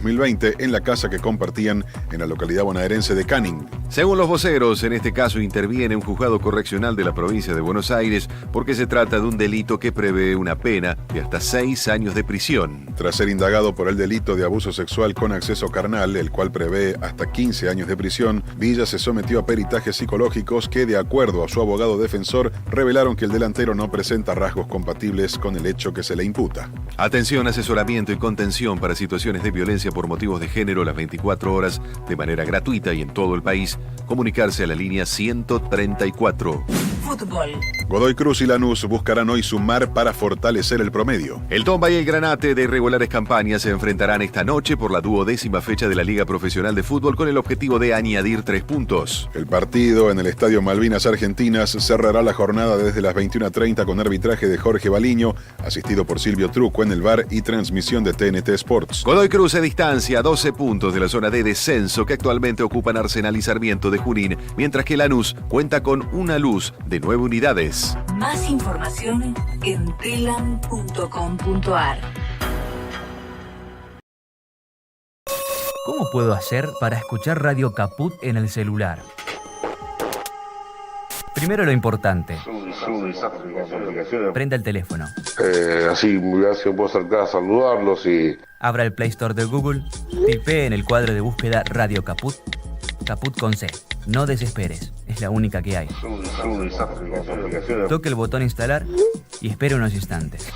2020 en la casa que compartían en la localidad bonaerense de Canning. Según los voceros, en este caso interviene un juzgado correccional de la provincia de Buenos Aires porque se trata de un delito que prevé una pena de hasta 6 años de prisión. Tras ser indagado por el delito de abuso sexual con acceso carnal, el cual prevé hasta 15 años de prisión, Villa se sometió a peritajes psicológicos que, de acuerdo a su abogado defensor, revelaron que el delantero no presenta rasgos compatibles con el hecho que se le imputa. Atención, asesoramiento y contención para situaciones de violencia por motivos de género las 24 horas de manera gratuita y en todo el país. Comunicarse a la línea 134. Fútbol. Godoy Cruz y Lanús buscarán hoy sumar para fortalecer el promedio. El Tomba y el Granate de irregulares campañas se enfrentarán esta noche por la 12ª fecha de la Liga Profesional de Fútbol con el objetivo de añadir 3 puntos. El partido en el Estadio Malvinas Argentinas cerrará la jornada desde las 21:30 con arbitraje de Jorge Baliño, asistido por Silvio Truco en el VAR y transmisión de TNT Sports. Godoy Cruz se distancia a 12 puntos de la zona de descenso que actualmente ocupan Arsenal y Sarmiento de Junín, mientras que Lanús cuenta con una luz de 9 unidades. Más información en telam.com.ar. ¿Cómo puedo hacer para escuchar Radio Caput en el celular? Primero lo importante. Prenda el teléfono. Así puedo acercar a saludarlos y... Abra el Play Store de Google, tipee en el cuadro de búsqueda Radio Caput, Caput con C. No desesperes, es la única que hay. Toque el botón instalar y espere unos instantes.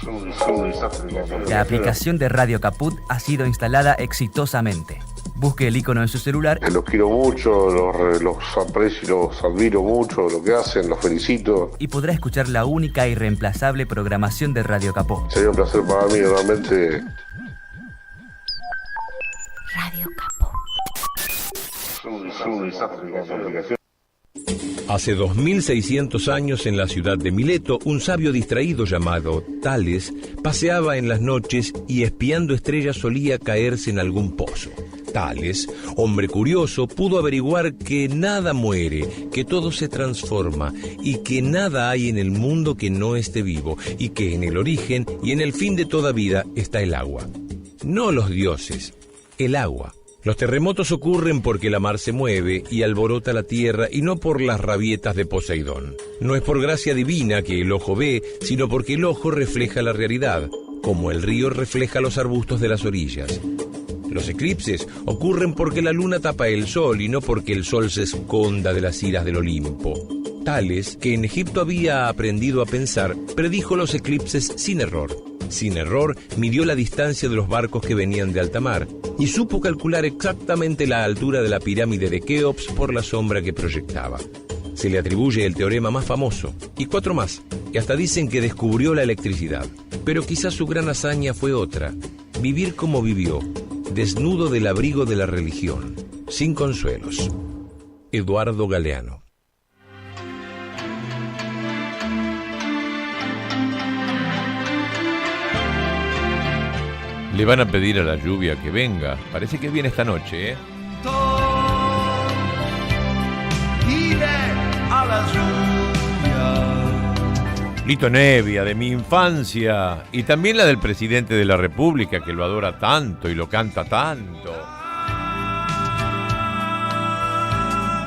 La aplicación de Radio Caput ha sido instalada exitosamente. Busque el icono de su celular. Los quiero mucho, los aprecio, los admiro mucho, lo que hacen, los felicito. Y podrá escuchar la única e irreemplazable programación de Radio Caput. Sería un placer para mí, realmente. Radio Caput. Hace 2600 años en la ciudad de Mileto, un sabio distraído llamado Tales paseaba en las noches y espiando estrellas solía caerse en algún pozo. Tales, hombre curioso, pudo averiguar que nada muere, que todo se transforma y que nada hay en el mundo que no esté vivo y que en el origen y en el fin de toda vida está el agua. No los dioses, el agua. Los terremotos ocurren porque la mar se mueve y alborota la tierra y no por las rabietas de Poseidón. No es por gracia divina que el ojo ve, sino porque el ojo refleja la realidad, como el río refleja los arbustos de las orillas. Los eclipses ocurren porque la luna tapa el sol y no porque el sol se esconda de las iras del Olimpo. Tales, que en Egipto había aprendido a pensar, predijo los eclipses sin error. Sin error, midió la distancia de los barcos que venían de alta mar y supo calcular exactamente la altura de la pirámide de Keops por la sombra que proyectaba. Se le atribuye el teorema más famoso, y 4 más, que hasta dicen que descubrió la electricidad. Pero quizás su gran hazaña fue otra: vivir como vivió, desnudo del abrigo de la religión, sin consuelos. Eduardo Galeano. Le van a pedir a la lluvia que venga. Parece que viene esta noche, ¿eh? A la lluvia. Lito Nevia, de mi infancia. Y también la del presidente de la República, que lo adora tanto y lo canta tanto.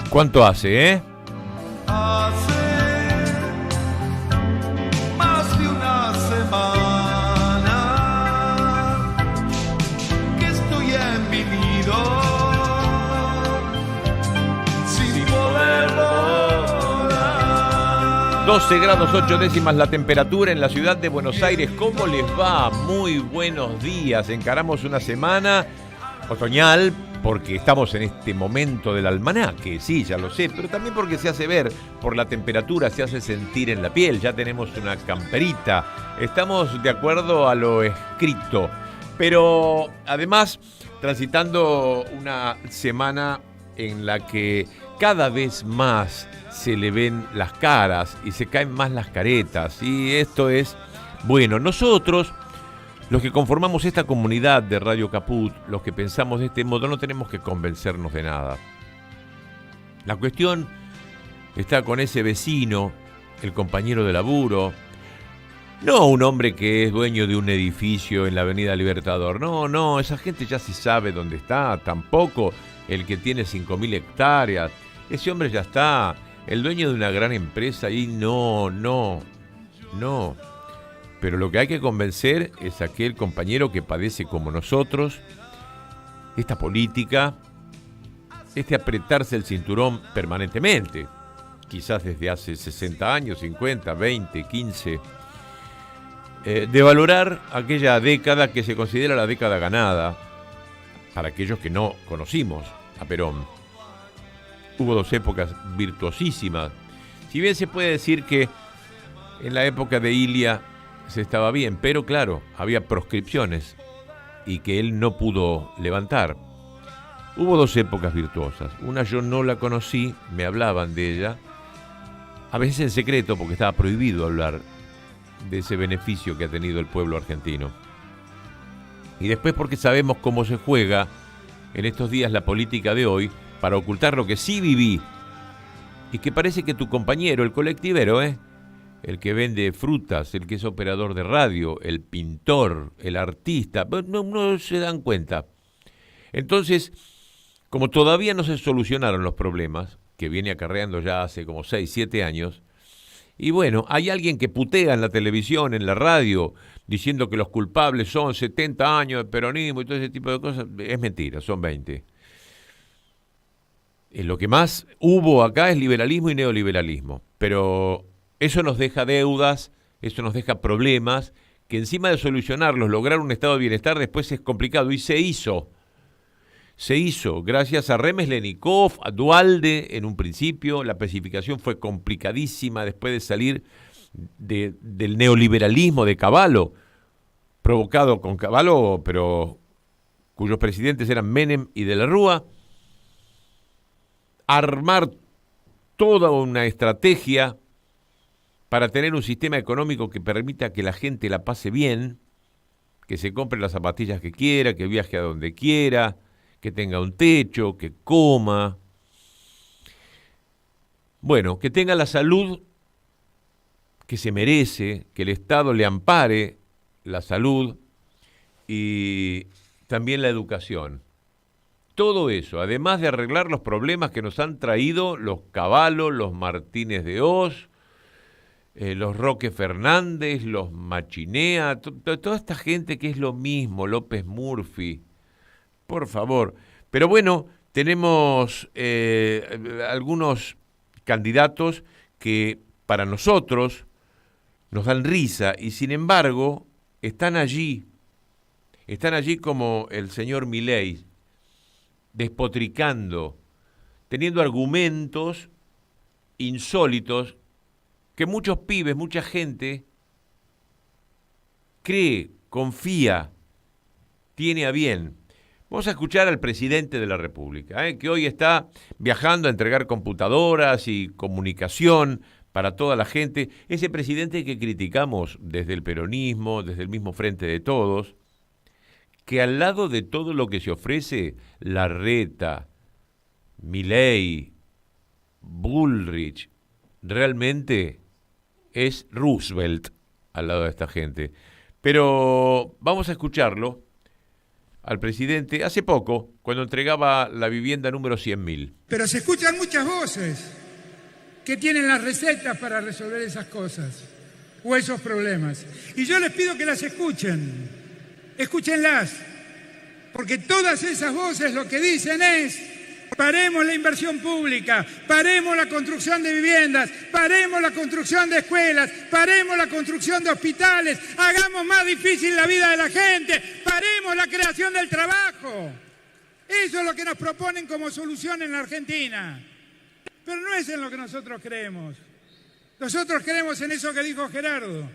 ¿Cuánto hace, eh? Hace más de una semana que estoy en mi nido sin poder volar. 12 grados 8 décimas la temperatura en la ciudad de Buenos Aires. ¿Cómo les va? Muy buenos días. Encaramos una semana otoñal porque estamos en este momento del almanaque, sí, ya lo sé, pero también porque se hace ver por la temperatura, se hace sentir en la piel. Ya tenemos una camperita, estamos de acuerdo a lo escrito, pero además transitando una semana en la que cada vez más se le ven las caras y se caen más las caretas, y esto es bueno. Nosotros, los que conformamos esta comunidad de Radio Caput, los que pensamos de este modo, no tenemos que convencernos de nada. La cuestión está con ese vecino, el compañero de laburo, No un hombre que es dueño de un edificio en la Avenida Libertador. No, esa gente ya se sabe dónde está. Tampoco el que tiene 5.000 hectáreas. Ese hombre ya está. El dueño de una gran empresa y no. Pero lo que hay que convencer es aquel compañero que padece como nosotros esta política, este apretarse el cinturón permanentemente. Quizás desde hace 60 años, 50, 20, 15... de valorar aquella década que se considera la década ganada, para aquellos que no conocimos a Perón. Hubo 2 épocas virtuosísimas. Si bien se puede decir que en la época de Ilia se estaba bien, pero claro, había proscripciones y que él no pudo levantar. Hubo 2 épocas virtuosas. Una yo no la conocí, me hablaban de ella, a veces en secreto porque estaba prohibido hablar de ese beneficio que ha tenido el pueblo argentino. Y después porque sabemos cómo se juega en estos días la política de hoy para ocultar lo que sí viví y que parece que tu compañero, el colectivero, el que vende frutas, el que es operador de radio, el pintor, el artista, no se dan cuenta. Entonces, como todavía no se solucionaron los problemas, que viene acarreando ya hace como 6, 7 años, y bueno, hay alguien que putea en la televisión, en la radio, diciendo que los culpables son 70 años de peronismo y todo ese tipo de cosas. Es mentira, son 20. Lo que más hubo acá es liberalismo y neoliberalismo. Pero eso nos deja deudas, eso nos deja problemas, que encima de solucionarlos, lograr un estado de bienestar después es complicado. Y se hizo. Se hizo gracias a Remeslenikov, a Duhalde en un principio. La pacificación fue complicadísima después de salir del neoliberalismo de Cavallo, provocado con Cavallo, pero cuyos presidentes eran Menem y de la Rúa. Armar toda una estrategia para tener un sistema económico que permita que la gente la pase bien, que se compre las zapatillas que quiera, que viaje a donde quiera, que tenga un techo, que coma. Bueno, que tenga la salud que se merece, que el Estado le ampare la salud y también la educación. Todo eso, además de arreglar los problemas que nos han traído los Cavallo, los Martínez de Hoz, los Roque Fernández, los Machinea, toda esta gente que es lo mismo, López Murphy. Por favor. Pero bueno, tenemos algunos candidatos que para nosotros nos dan risa y sin embargo están allí como el señor Milei, despotricando, teniendo argumentos insólitos que muchos pibes, mucha gente cree, confía, tiene a bien. Vamos a escuchar al presidente de la República, que hoy está viajando a entregar computadoras y comunicación para toda la gente. Ese presidente que criticamos desde el peronismo, desde el mismo Frente de Todos, que al lado de todo lo que se ofrece, Larreta, Milei, Bullrich, realmente es Roosevelt al lado de esta gente. Pero vamos a escucharlo al presidente hace poco, cuando entregaba la vivienda número 100.000. Pero se escuchan muchas voces que tienen las recetas para resolver esas cosas o esos problemas. Y yo les pido que las escuchen, escúchenlas, porque todas esas voces lo que dicen es: paremos la inversión pública, paremos la construcción de viviendas, paremos la construcción de escuelas, paremos la construcción de hospitales, hagamos más difícil la vida de la gente, paremos la creación del trabajo. Eso es lo que nos proponen como solución en la Argentina. Pero no es en lo que nosotros creemos. Nosotros creemos en eso que dijo Gerardo,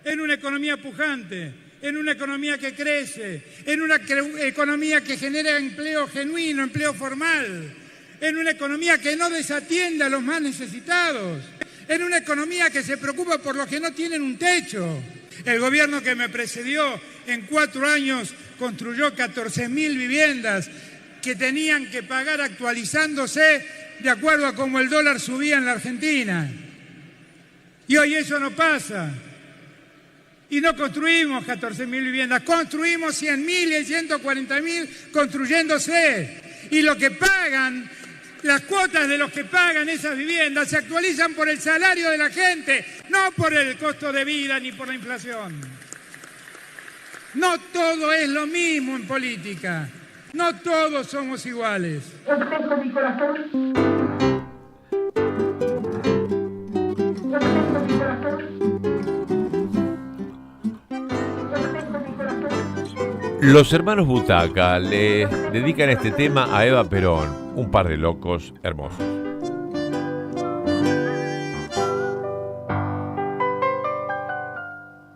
en una economía pujante, en una economía que crece, en una economía que genera empleo genuino, empleo formal, en una economía que no desatiende a los más necesitados, en una economía que se preocupa por los que no tienen un techo. El gobierno que me precedió en 4 años construyó 14.000 viviendas que tenían que pagar actualizándose de acuerdo a cómo el dólar subía en la Argentina. Y hoy eso no pasa. Y no construimos 14.000 viviendas, construimos 100.000 y 140.000 construyéndose. Y lo que pagan, las cuotas de los que pagan esas viviendas se actualizan por el salario de la gente, no por el costo de vida ni por la inflación. No todo es lo mismo en política, no todos somos iguales. Los hermanos Butaca le dedican este tema a Eva Perón, un par de locos hermosos.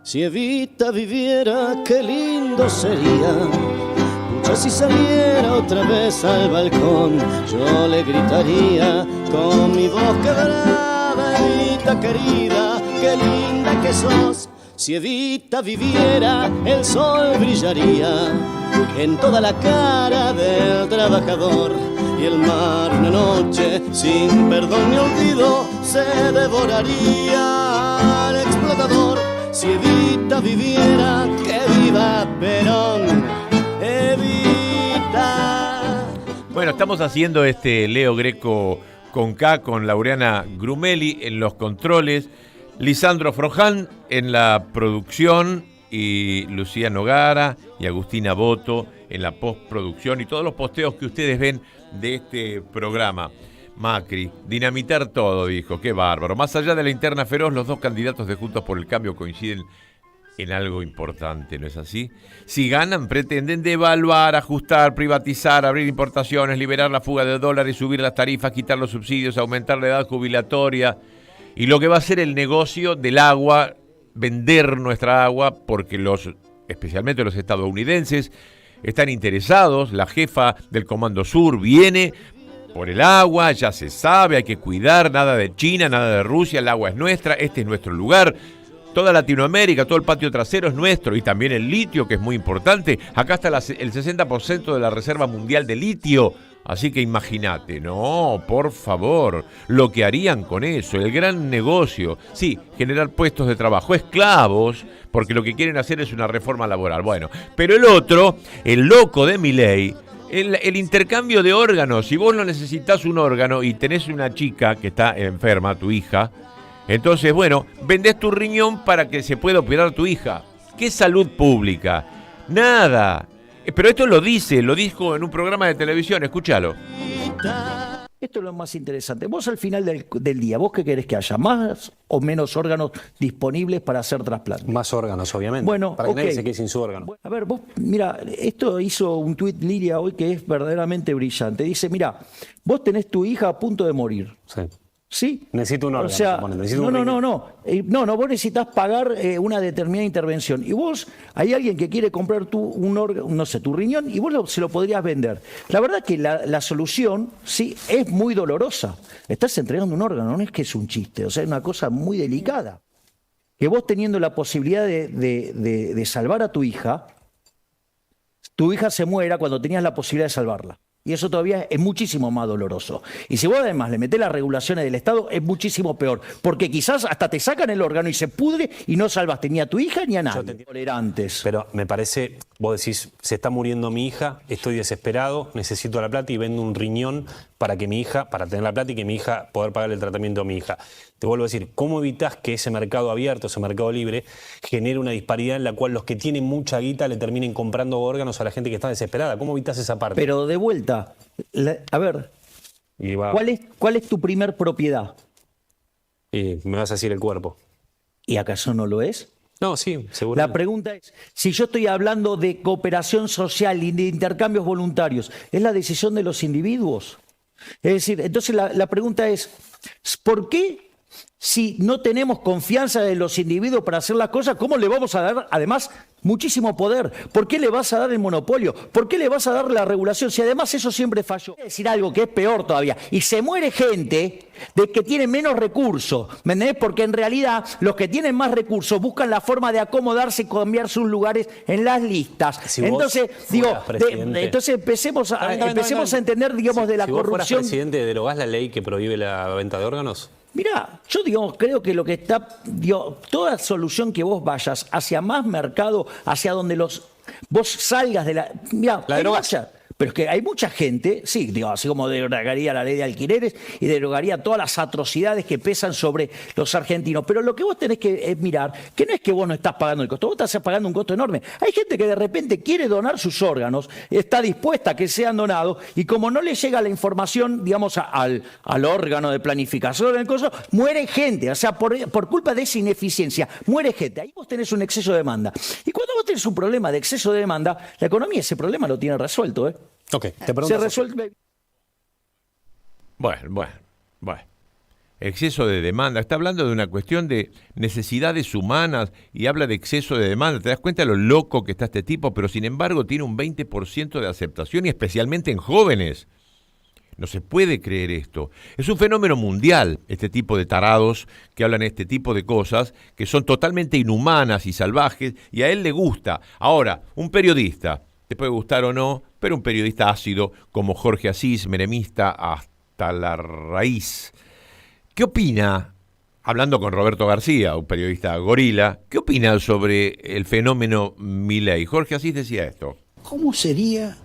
Si Evita viviera, qué lindo sería. Pucha, si saliera otra vez al balcón, yo le gritaría con mi voz quebrada: Evita querida, qué linda que sos. Si Evita viviera, el sol brillaría en toda la cara del trabajador, y el mar una noche sin perdón ni olvido se devoraría al explotador. Si Evita viviera, que viva Perón, Evita. Bueno, estamos haciendo este Leo Greco con K, con Laureana Grumeli en los controles, Lisandro Froján en la producción y Lucía Nogara y Agustina Boto en la postproducción y todos los posteos que ustedes ven de este programa. Macri, dinamitar todo, dijo, qué bárbaro. Más allá de la interna feroz, los dos candidatos de Juntos por el Cambio coinciden en algo importante, ¿no es así? Si ganan, pretenden devaluar, ajustar, privatizar, abrir importaciones, liberar la fuga de dólares, subir las tarifas, quitar los subsidios, aumentar la edad jubilatoria. Y lo que va a ser el negocio del agua, vender nuestra agua, porque especialmente los estadounidenses, están interesados. La jefa del Comando Sur viene por el agua, ya se sabe, hay que cuidar, nada de China, nada de Rusia, el agua es nuestra, este es nuestro lugar. Toda Latinoamérica, todo el patio trasero es nuestro, y también el litio, que es muy importante. Acá está el 60% de la reserva mundial de litio. Así que imagínate, no, por favor, lo que harían con eso, el gran negocio. Sí, generar puestos de trabajo, esclavos, porque lo que quieren hacer es una reforma laboral. Bueno, pero el otro, el loco de Milei, el intercambio de órganos. Si vos no necesitas un órgano y tenés una chica que está enferma, tu hija, entonces, bueno, vendés tu riñón para que se pueda operar tu hija. ¿Qué salud pública? Nada. Pero esto lo dijo en un programa de televisión, escúchalo. Esto es lo más interesante. Vos al final del día, ¿vos qué querés que haya? ¿Más o menos órganos disponibles para hacer trasplantes? Más órganos, obviamente. Bueno, para que nadie se quede sin su órgano. Bueno, a ver, vos, mira, esto hizo un tuit Lilia hoy que es verdaderamente brillante. Dice, mira, vos tenés tu hija a punto de morir. Sí. ¿Sí? Necesito un órgano. O sea, no, vos necesitas pagar una determinada intervención. Y vos, hay alguien que quiere comprar un órgano, no sé, tu riñón, y vos se lo podrías vender. La verdad que la solución, sí, es muy dolorosa. Estás entregando un órgano, no es que es un chiste, o sea, es una cosa muy delicada. Que vos teniendo la posibilidad de salvar a tu hija se muera cuando tenías la posibilidad de salvarla. Y eso todavía es muchísimo más doloroso. Y si vos además le metés las regulaciones del Estado, es muchísimo peor. Porque quizás hasta te sacan el órgano y se pudre y no salvaste ni a tu hija ni a nadie. Tolerantes. Pero me parece, vos decís, se está muriendo mi hija, estoy desesperado, necesito la plata y vendo un riñón para tener la plata y que mi hija, poder pagar el tratamiento a mi hija. Te vuelvo a decir, ¿cómo evitás que ese mercado abierto, ese mercado libre, genere una disparidad en la cual los que tienen mucha guita le terminen comprando órganos a la gente que está desesperada? ¿Cómo evitás esa parte? Pero de vuelta, a ver, ¿cuál es tu primer propiedad? Me vas a decir el cuerpo. ¿Y acaso no lo es? No, sí, seguro. La pregunta es, si yo estoy hablando de cooperación social y de intercambios voluntarios, ¿es la decisión de los individuos? Es decir, entonces la pregunta es, ¿por qué? Si no tenemos confianza de los individuos para hacer las cosas, ¿cómo le vamos a dar, además, muchísimo poder? ¿Por qué le vas a dar el monopolio? ¿Por qué le vas a dar la regulación? Si además eso siempre falló. Voy a decir algo que es peor todavía. Y se muere gente de que tiene menos recursos, ¿me entendés? Porque en realidad los que tienen más recursos buscan la forma de acomodarse y cambiar sus lugares en las listas. Si entonces, entonces empecemos a entender, digamos, de la si corrupción. Si vos fueras presidente, ¿derogás la ley que prohíbe la venta de órganos? Mirá, yo creo que lo que está, toda solución que vos vayas hacia más mercado, hacia donde vos salgas de la... Mirá, La derogación. Pero es que hay mucha gente, sí, así como derogaría la ley de alquileres y derogaría todas las atrocidades que pesan sobre los argentinos. Pero lo que vos tenés que mirar, que no es que vos no estás pagando el costo, vos estás pagando un costo enorme. Hay gente que de repente quiere donar sus órganos, está dispuesta a que sean donados, y como no le llega la información, digamos, al órgano de planificación, muere gente. O sea, por culpa de esa ineficiencia, muere gente. Ahí vos tenés un exceso de demanda. Y cuando vos tenés un problema de exceso de demanda, la economía ese problema lo tiene resuelto, ¿eh? Ok, te pregunto. Se resuelve. Bueno. Exceso de demanda. Está hablando de una cuestión de necesidades humanas y habla de exceso de demanda. ¿Te das cuenta de lo loco que está este tipo? Pero sin embargo tiene un 20% de aceptación y especialmente en jóvenes. No se puede creer esto. Es un fenómeno mundial, este tipo de tarados que hablan este tipo de cosas que son totalmente inhumanas y salvajes, y a él le gusta. Ahora, un periodista, te puede gustar o no, pero un periodista ácido como Jorge Asís, menemista hasta la raíz. ¿Qué opina, hablando con Roberto García, un periodista gorila, qué opina sobre el fenómeno Milei? Jorge Asís decía esto. ¿Cómo sería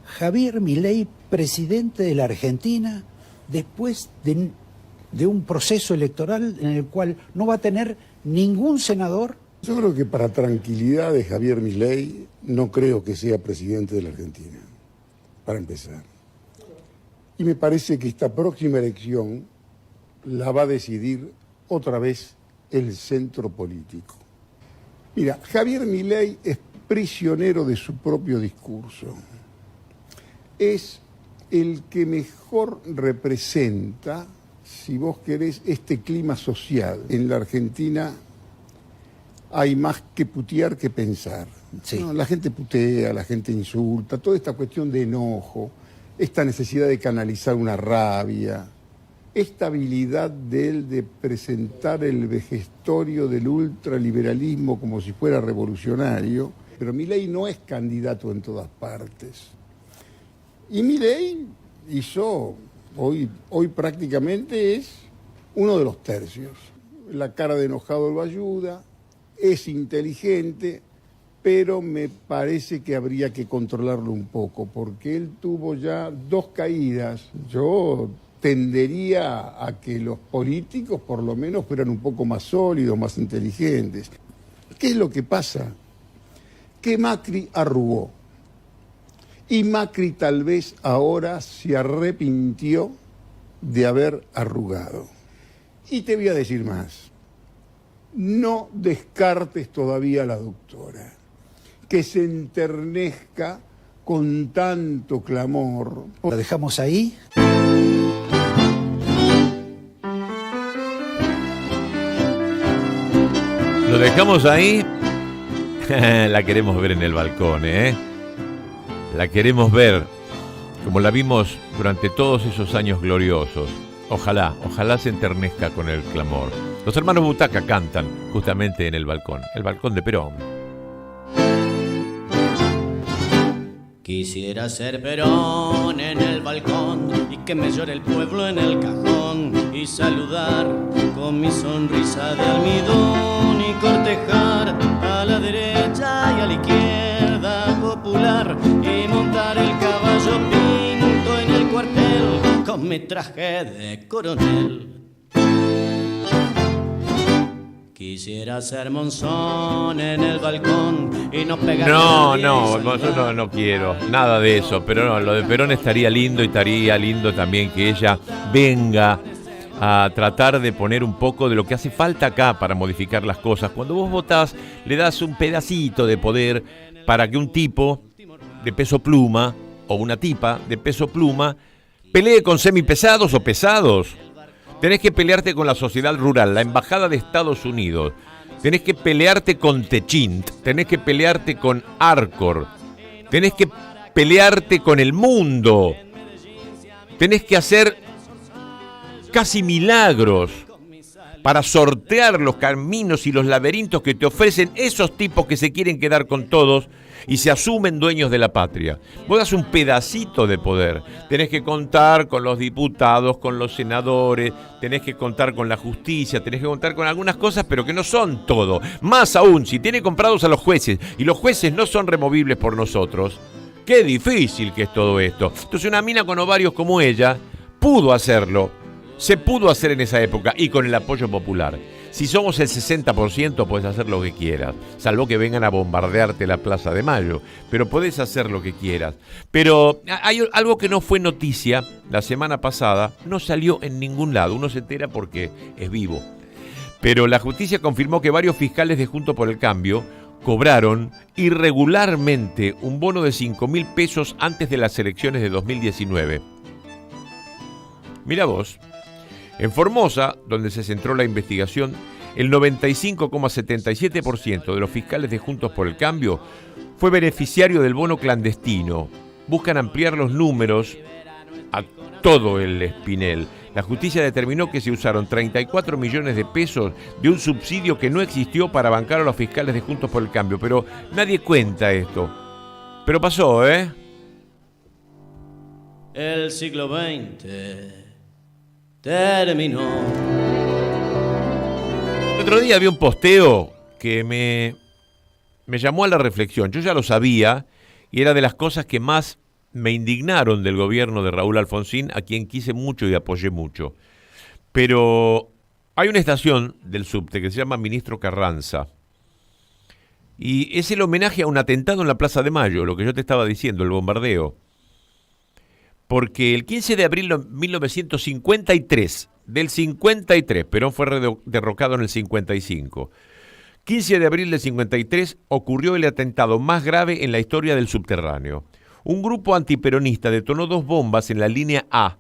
Javier Milei presidente de la Argentina después de un proceso electoral en el cual no va a tener ningún senador? Yo creo que para tranquilidad de Javier Milei no creo que sea presidente de la Argentina, para empezar. Y me parece que esta próxima elección la va a decidir otra vez el centro político. Mira, Javier Milei es prisionero de su propio discurso. Es el que mejor representa, si vos querés, este clima social. En la Argentina hay más que putear que pensar. Sí. ¿No? La gente putea, la gente insulta, toda esta cuestión de enojo, esta necesidad de canalizar una rabia, esta habilidad de él de presentar el vejestorio del ultraliberalismo como si fuera revolucionario. Pero Milei no es candidato en todas partes. Y Milei hizo, hoy prácticamente es uno de los tercios. La cara de enojado lo ayuda, es inteligente, pero me parece que habría que controlarlo un poco, porque él tuvo ya 2 caídas. Yo tendería a que los políticos por lo menos fueran un poco más sólidos, más inteligentes. ¿Qué es lo que pasa? Que Macri arrugó. Y Macri tal vez ahora se arrepintió de haber arrugado. Y te voy a decir más. No descartes todavía a la doctora, que se enternezca con tanto clamor. ¿Lo dejamos ahí? ¿Lo dejamos ahí? La queremos ver en el balcón, ¿eh? La queremos ver como la vimos durante todos esos años gloriosos. Ojalá se enternezca con el clamor. Los hermanos Butaca cantan justamente en el balcón de Perón. Quisiera ser Perón en el balcón y que me llore el pueblo en el cajón y saludar con mi sonrisa de almidón y cortejar a la derecha y a la izquierda popular y montar el caballo pinto en el cuartel con mi traje de coronel. Quisiera ser Monzón en el balcón y no pegar. No quiero nada de eso, pero no, lo de Perón estaría lindo y estaría lindo también que ella venga a tratar de poner un poco de lo que hace falta acá para modificar las cosas. Cuando vos votás, le das un pedacito de poder para que un tipo de peso pluma o una tipa de peso pluma pelee con semipesados o pesados. Tenés que pelearte con la sociedad rural, la embajada de Estados Unidos. Tenés que pelearte con Techint, tenés que pelearte con Arcor, tenés que pelearte con el mundo. Tenés que hacer casi milagros para sortear los caminos y los laberintos que te ofrecen esos tipos que se quieren quedar con todos y se asumen dueños de la patria. Vos das un pedacito de poder. Tenés que contar con los diputados, con los senadores, tenés que contar con la justicia, tenés que contar con algunas cosas, pero que no son todo. Más aún, si tiene comprados a los jueces y los jueces no son removibles por nosotros, qué difícil que es todo esto. Entonces una mina con ovarios como ella pudo hacerlo. Se pudo hacer en esa época y con el apoyo popular. Si somos el 60% puedes hacer lo que quieras, salvo que vengan a bombardearte la Plaza de Mayo, pero podés hacer lo que quieras. Pero hay algo que no fue noticia la semana pasada, no salió en ningún lado, uno se entera porque es vivo. Pero la justicia confirmó que varios fiscales de Juntos por el Cambio cobraron irregularmente un bono de 5.000 pesos antes de las elecciones de 2019. Mira vos. En Formosa, donde se centró la investigación, el 95,77% de los fiscales de Juntos por el Cambio fue beneficiario del bono clandestino. Buscan ampliar los números a todo el espinel. La justicia determinó que se usaron 34 millones de pesos de un subsidio que no existió para bancar a los fiscales de Juntos por el Cambio. Pero nadie cuenta esto. Pero pasó, ¿eh? El siglo XX terminó. El otro día vi un posteo que me llamó a la reflexión. Yo ya lo sabía y era de las cosas que más me indignaron del gobierno de Raúl Alfonsín, a quien quise mucho y apoyé mucho. Pero hay una estación del subte que se llama Ministro Carranza y es el homenaje a un atentado en la Plaza de Mayo, lo que yo te estaba diciendo, el bombardeo. Porque el 15 de abril de 1953, del 53, Perón fue derrocado en el 55. 15 de abril del 53 ocurrió el atentado más grave en la historia del subterráneo. Un grupo antiperonista detonó 2 bombas en la línea A,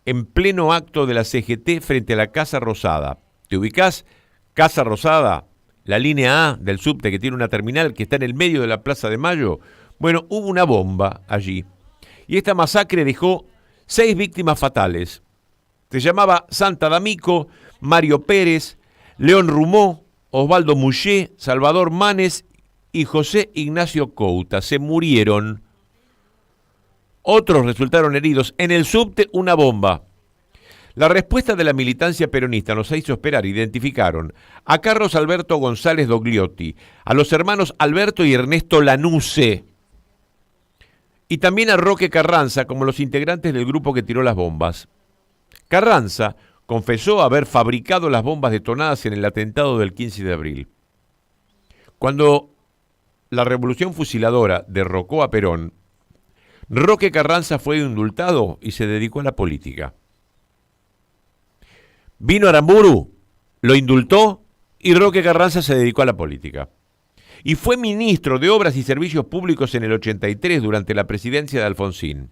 en pleno acto de la CGT frente a la Casa Rosada. ¿Te ubicás? Casa Rosada, la línea A del subte que tiene una terminal que está en el medio de la Plaza de Mayo. Bueno, hubo una bomba allí. Y esta masacre dejó 6 víctimas fatales. Se llamaba Santa D'Amico, Mario Pérez, León Rumó, Osvaldo Muché, Salvador Manes y José Ignacio Couta. Se murieron. Otros resultaron heridos. En el subte, una bomba. La respuesta de la militancia peronista nos hizo esperar. Identificaron a Carlos Alberto González Dogliotti, a los hermanos Alberto y Ernesto Lanuse, y también a Roque Carranza como los integrantes del grupo que tiró las bombas. Carranza confesó haber fabricado las bombas detonadas en el atentado del 15 de abril. Cuando la revolución fusiladora derrocó a Perón, Roque Carranza fue indultado y se dedicó a la política. Vino Aramburu, lo indultó y Roque Carranza se dedicó a la política. Y fue ministro de Obras y Servicios Públicos en el 83 durante la presidencia de Alfonsín.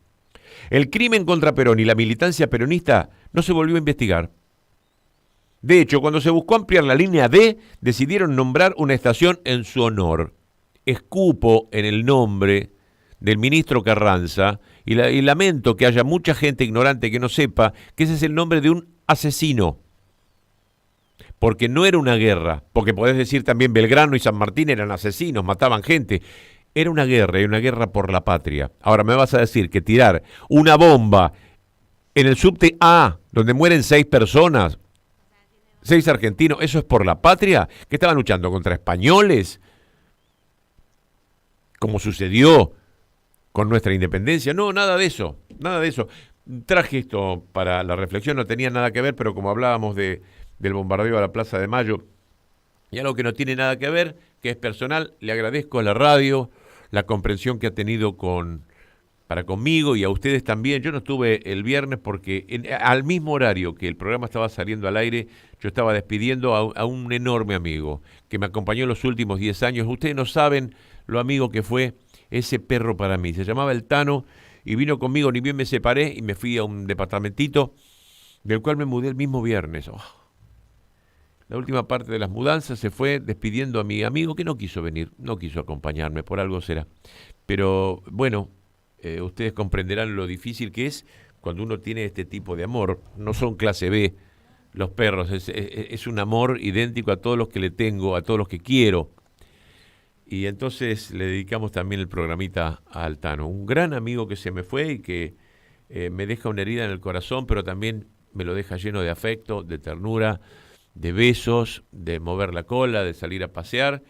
El crimen contra Perón y la militancia peronista no se volvió a investigar. De hecho, cuando se buscó ampliar la línea D, decidieron nombrar una estación en su honor. Escupo en el nombre del ministro Carranza y lamento que haya mucha gente ignorante que no sepa que ese es el nombre de un asesino. Porque no era una guerra, porque podés decir también Belgrano y San Martín eran asesinos, mataban gente. Era una guerra, y una guerra por la patria. Ahora me vas a decir que tirar una bomba en el subte A, donde mueren 6 personas, 6 argentinos, ¿eso es por la patria? ¿Que estaban luchando contra españoles? Como sucedió con nuestra independencia. No, nada de eso, nada de eso. Traje esto para la reflexión, no tenía nada que ver, pero como hablábamos del bombardeo a la Plaza de Mayo, y algo que no tiene nada que ver, que es personal, le agradezco a la radio la comprensión que ha tenido para conmigo y a ustedes también. Yo no estuve el viernes porque al mismo horario que el programa estaba saliendo al aire, yo estaba despidiendo a un enorme amigo que me acompañó en los últimos 10 años. Ustedes no saben lo amigo que fue ese perro para mí. Se llamaba El Tano y vino conmigo, ni bien me separé y me fui a un departamentito del cual me mudé el mismo viernes. La última parte de las mudanzas se fue despidiendo a mi amigo que no quiso venir, no quiso acompañarme, por algo será. Pero bueno, ustedes comprenderán lo difícil que es cuando uno tiene este tipo de amor. No son clase B los perros, es un amor idéntico a todos los que le tengo, a todos los que quiero. Y entonces le dedicamos también el programita a Altano, un gran amigo que se me fue y que me deja una herida en el corazón, pero también me lo deja lleno de afecto, de ternura, de besos, de mover la cola, de salir a pasear,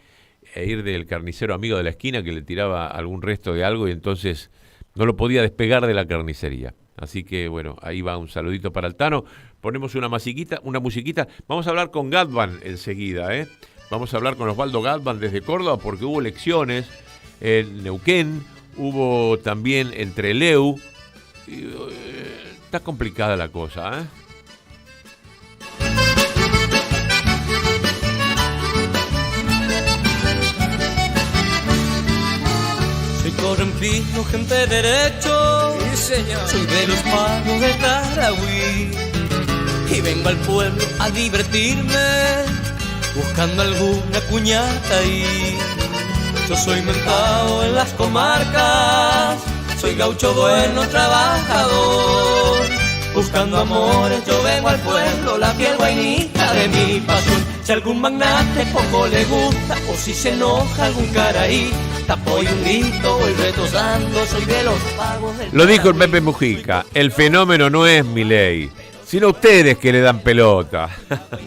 e ir del carnicero amigo de la esquina que le tiraba algún resto de algo y entonces no lo podía despegar de la carnicería. Así que bueno, ahí va un saludito para Altano. Ponemos una musiquita. Vamos a hablar con Gatman enseguida, Vamos a hablar con Osvaldo Gatman desde Córdoba porque hubo elecciones en Neuquén, hubo también en Trelew. Está complicada la cosa, Soy correntino, gente derecho. Sí, señor. Soy de los pagos de Taragüí. Y vengo al pueblo a divertirme, buscando alguna cuñata ahí. Yo soy mentado en las comarcas, soy gaucho bueno, trabajador. Buscando amores, yo vengo al pueblo, la piel guainita de mi pasión. Si algún magnate poco le gusta, o si se enoja algún caraí, tapo y un grito, voy retosando, soy de los pagos del... Lo dijo el Pepe Mujica, el fenómeno no es Milei, sino ustedes que le dan pelota.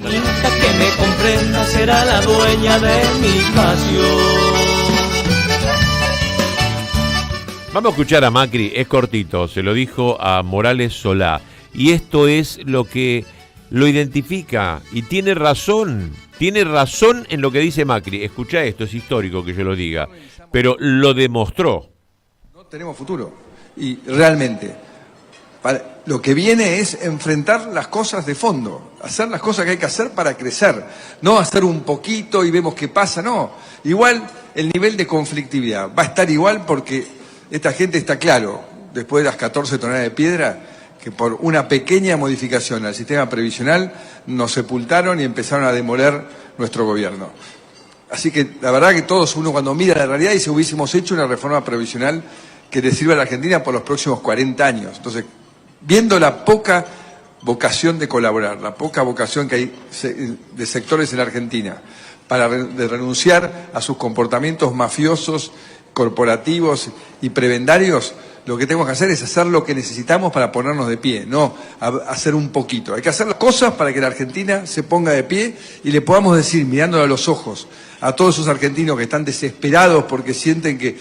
Niñita que me comprenda será la dueña de mi pasión. Vamos a escuchar a Macri, es cortito, se lo dijo a Morales Solá. Y esto es lo que lo identifica y tiene razón en lo que dice Macri. Escuchá esto, es histórico que yo lo diga, pero lo demostró. No tenemos futuro y realmente lo que viene es enfrentar las cosas de fondo, hacer las cosas que hay que hacer para crecer, no hacer un poquito y vemos qué pasa, no. Igual el nivel de conflictividad va a estar igual porque esta gente está claro, después de las 14 toneladas de piedra, que por una pequeña modificación al sistema previsional nos sepultaron y empezaron a demoler nuestro gobierno. Así que la verdad que todos uno cuando mira la realidad y si hubiésemos hecho una reforma previsional que le sirva a la Argentina por los próximos 40 años. Entonces, viendo la poca vocación de colaborar, la poca vocación que hay de sectores en la Argentina para renunciar a sus comportamientos mafiosos, corporativos y prebendarios, lo que tenemos que hacer es hacer lo que necesitamos para ponernos de pie, no hacer un poquito. Hay que hacer las cosas para que la Argentina se ponga de pie y le podamos decir, mirándole a los ojos, a todos esos argentinos que están desesperados porque sienten que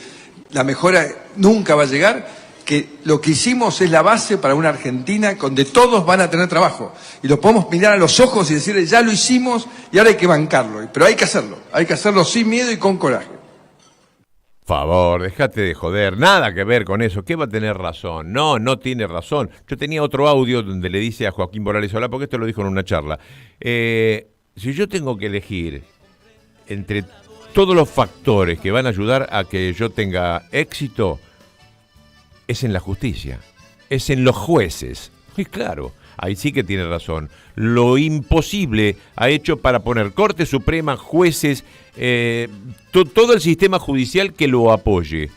la mejora nunca va a llegar, que lo que hicimos es la base para una Argentina donde todos van a tener trabajo. Y lo podemos mirar a los ojos y decirle, ya lo hicimos y ahora hay que bancarlo. Pero hay que hacerlo sin miedo y con coraje. Favor, déjate de joder, nada que ver con eso, ¿qué va a tener razón? No tiene razón. Yo tenía otro audio donde le dice a Joaquín Morales Solá, porque esto lo dijo en una charla, si yo tengo que elegir entre todos los factores que van a ayudar a que yo tenga éxito, es en la justicia, es en los jueces. Y claro, ahí sí que tiene razón. Lo imposible ha hecho para poner Corte Suprema, jueces, todo el sistema judicial que lo apoye.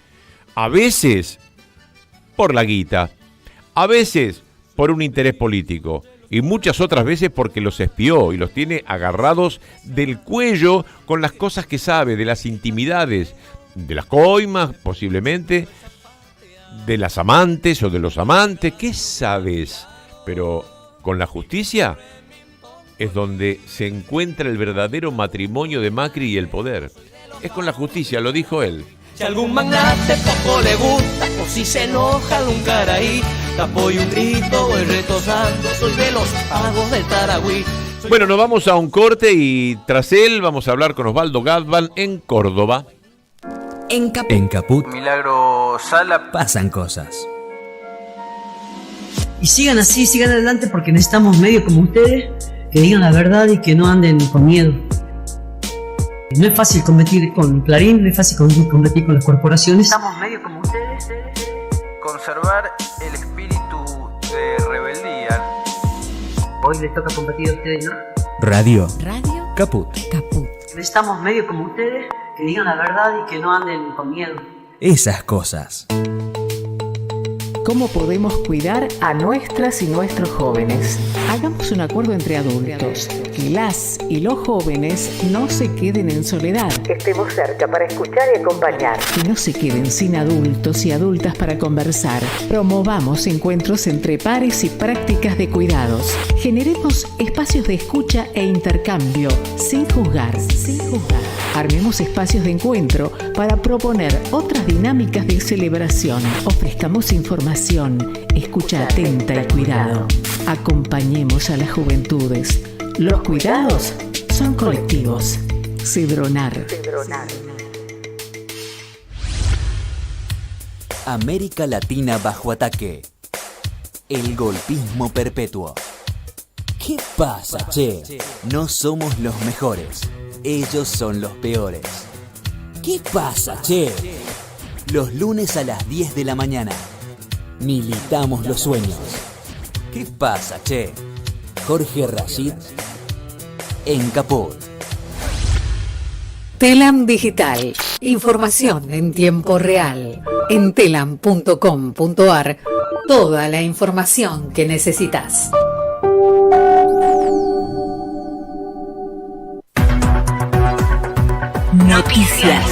A veces por la guita, a veces por un interés político y muchas otras veces porque los espió y los tiene agarrados del cuello con las cosas que sabe, de las intimidades, de las coimas posiblemente, de las amantes o de los amantes, ¿qué sabes? Pero con la justicia es donde se encuentra el verdadero matrimonio de Macri y el poder. Es con la justicia, lo dijo él. Si algún magnate poco le gusta, o si se enoja algún caraí, tapo y un grito, voy retosando, soy de los pagos del Taragüí. Bueno, nos vamos a un corte y tras él vamos a hablar con Osvaldo Gatman en Córdoba. En Caput Milagro Sala pasan cosas. Y sigan así, sigan adelante porque necesitamos medios como ustedes que digan la verdad y que no anden con miedo. No es fácil competir con Clarín, no es fácil competir con las corporaciones. Necesitamos medios como ustedes. Conservar el espíritu de rebeldía. Hoy les toca competir a ustedes, ¿no? Radio Caput. Necesitamos medios como ustedes que digan la verdad y que no anden con miedo. Esas cosas. cómo podemos cuidar a nuestras y nuestros jóvenes. Hagamos un acuerdo entre adultos, que las y los jóvenes no se queden en soledad. Estemos cerca para escuchar y acompañar. Que no se queden sin adultos y adultas para conversar. Promovamos encuentros entre pares y prácticas de cuidados. Generemos espacios de escucha e intercambio, sin juzgar. Armemos espacios de encuentro para proponer otras dinámicas de celebración. Ofrezcamos información, escucha atenta y cuidado. Acompañemos a las juventudes. Los cuidados son colectivos. Cedronar. América Latina bajo ataque. El golpismo perpetuo. ¿Qué pasa, che? No somos los mejores. Ellos son los peores. ¿Qué pasa, che? Los lunes a las 10 de la mañana. Militamos los sueños. ¿Qué pasa, che? Jorge Rashid en Caput. Telam Digital. Información en tiempo real. En telam.com.ar. Toda la información que necesitas. Noticias.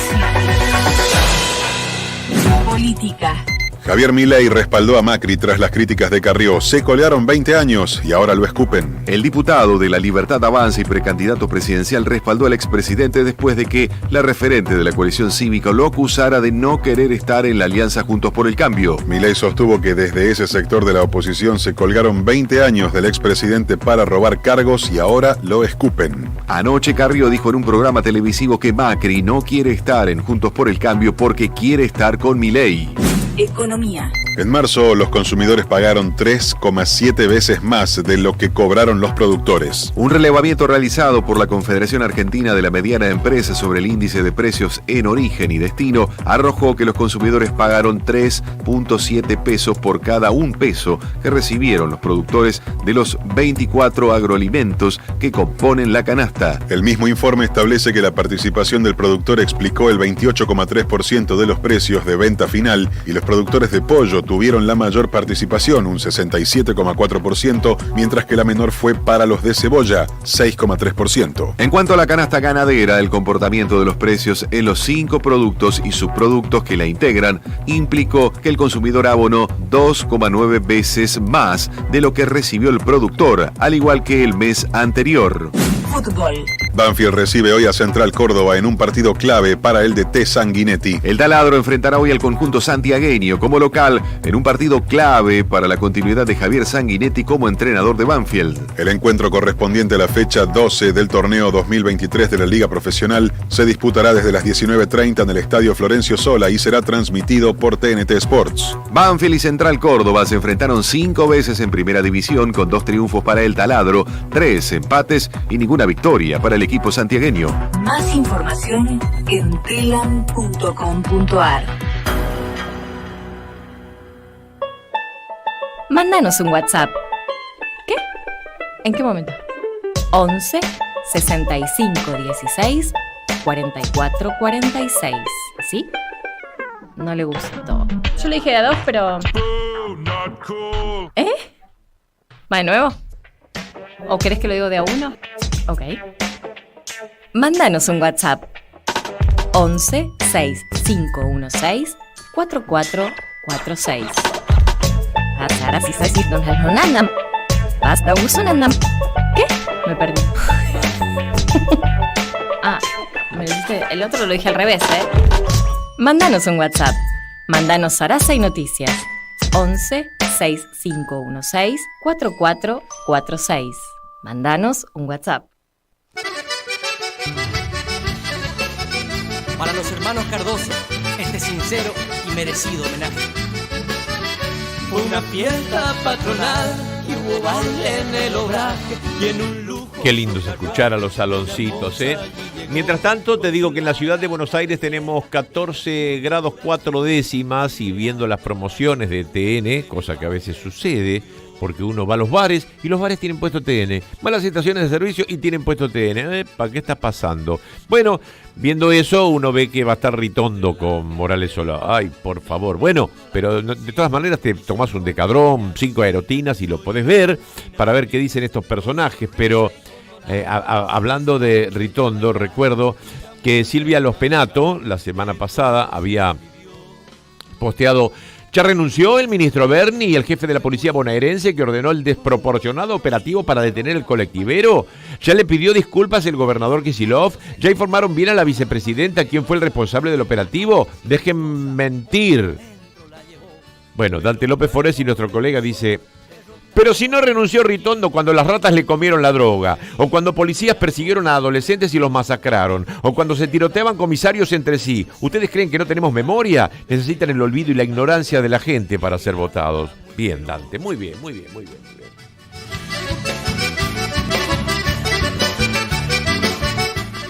Política. Javier Milei respaldó a Macri tras las críticas de Carrió. Se colearon 20 años y ahora lo escupen. El diputado de La Libertad Avanza y precandidato presidencial respaldó al expresidente después de que la referente de la coalición cívica lo acusara de no querer estar en la alianza Juntos por el Cambio. Milei sostuvo que desde ese sector de la oposición se colgaron 20 años del expresidente para robar cargos y ahora lo escupen. Anoche Carrió dijo en un programa televisivo que Macri no quiere estar en Juntos por el Cambio porque quiere estar con Milei. Economía. En marzo, los consumidores pagaron 3,7 veces más de lo que cobraron los productores. Un relevamiento realizado por la Confederación Argentina de la Mediana Empresa sobre el índice de precios en origen y destino arrojó que los consumidores pagaron 3.7 pesos por cada $1 que recibieron los productores de los 24 agroalimentos que componen la canasta. El mismo informe establece que la participación del productor explicó el 28,3% de los precios de venta final y los productores de pollo tuvieron la mayor participación, un 67,4%, mientras que la menor fue para los de cebolla, 6,3%. En cuanto a la canasta ganadera, el comportamiento de los precios en los 5 productos y subproductos que la integran implicó que el consumidor abonó 2,9 veces más de lo que recibió el productor, al igual que el mes anterior. Fútbol. Banfield recibe hoy a Central Córdoba en un partido clave para el DT Sanguinetti. El taladro enfrentará hoy al conjunto santiagueño como local en un partido clave para la continuidad de Javier Sanguinetti como entrenador de Banfield. El encuentro correspondiente a la fecha 12 del torneo 2023 de la Liga Profesional se disputará desde las 19:30 en el Estadio Florencio Sola y será transmitido por TNT Sports. Banfield y Central Córdoba se enfrentaron 5 veces en Primera División con 2 triunfos para el taladro, 3 empates y ninguna victoria para el equipo santiagueño. Más información en telam.com.ar. Mándanos un WhatsApp. ¿Qué? ¿En qué momento? 11 65 16 44 46. ¿Sí? No le gustó. Yo le dije de a 2, pero... ¿Eh? ¿Va de nuevo? ¿O querés que lo digo de a 1? Ok. Mándanos un WhatsApp. 11 6516 4446. Ahora sí sabes si no. Basta, usunandam. ¿Qué? Me perdí. Me dijiste, el otro lo dije al revés, ¿eh? Mándanos un WhatsApp. Mándanos Sarasa y Noticias. 11 6516 4446. Mándanos un WhatsApp. Para los hermanos Cardoso, este sincero y merecido homenaje. Fue una fiesta patronal y hubo baile en el obraje y en un lujo. Qué lindo es escuchar a los saloncitos, ¿eh? Mientras tanto, te digo que en la ciudad de Buenos Aires tenemos 14 grados 4 décimas y viendo las promociones de TN, cosa que a veces sucede, porque uno va a los bares y los bares tienen puesto TN, va a las estaciones de servicio y tienen puesto TN. ¿Para qué está pasando? Bueno, viendo eso uno ve que va a estar Ritondo con Morales Solá. Ay, por favor. Bueno, pero de todas maneras te tomás un Decadrón, 5 aerotinas y lo podés ver para ver qué dicen estos personajes. Pero hablando de Ritondo, recuerdo que Silvia Lospenato la semana pasada había posteado: ya renunció el ministro Berni y el jefe de la policía bonaerense que ordenó el desproporcionado operativo para detener el colectivero. Ya le pidió disculpas el gobernador Kicillof. Ya informaron bien a la vicepresidenta quién fue el responsable del operativo. Dejen mentir. Bueno, Dante López Forés y nuestro colega dice: pero si no renunció Ritondo cuando las ratas le comieron la droga, o cuando policías persiguieron a adolescentes y los masacraron, o cuando se tiroteaban comisarios entre sí. ¿Ustedes creen que no tenemos memoria? Necesitan el olvido y la ignorancia de la gente para ser votados. Bien, Dante, muy bien, muy bien, muy bien, muy bien.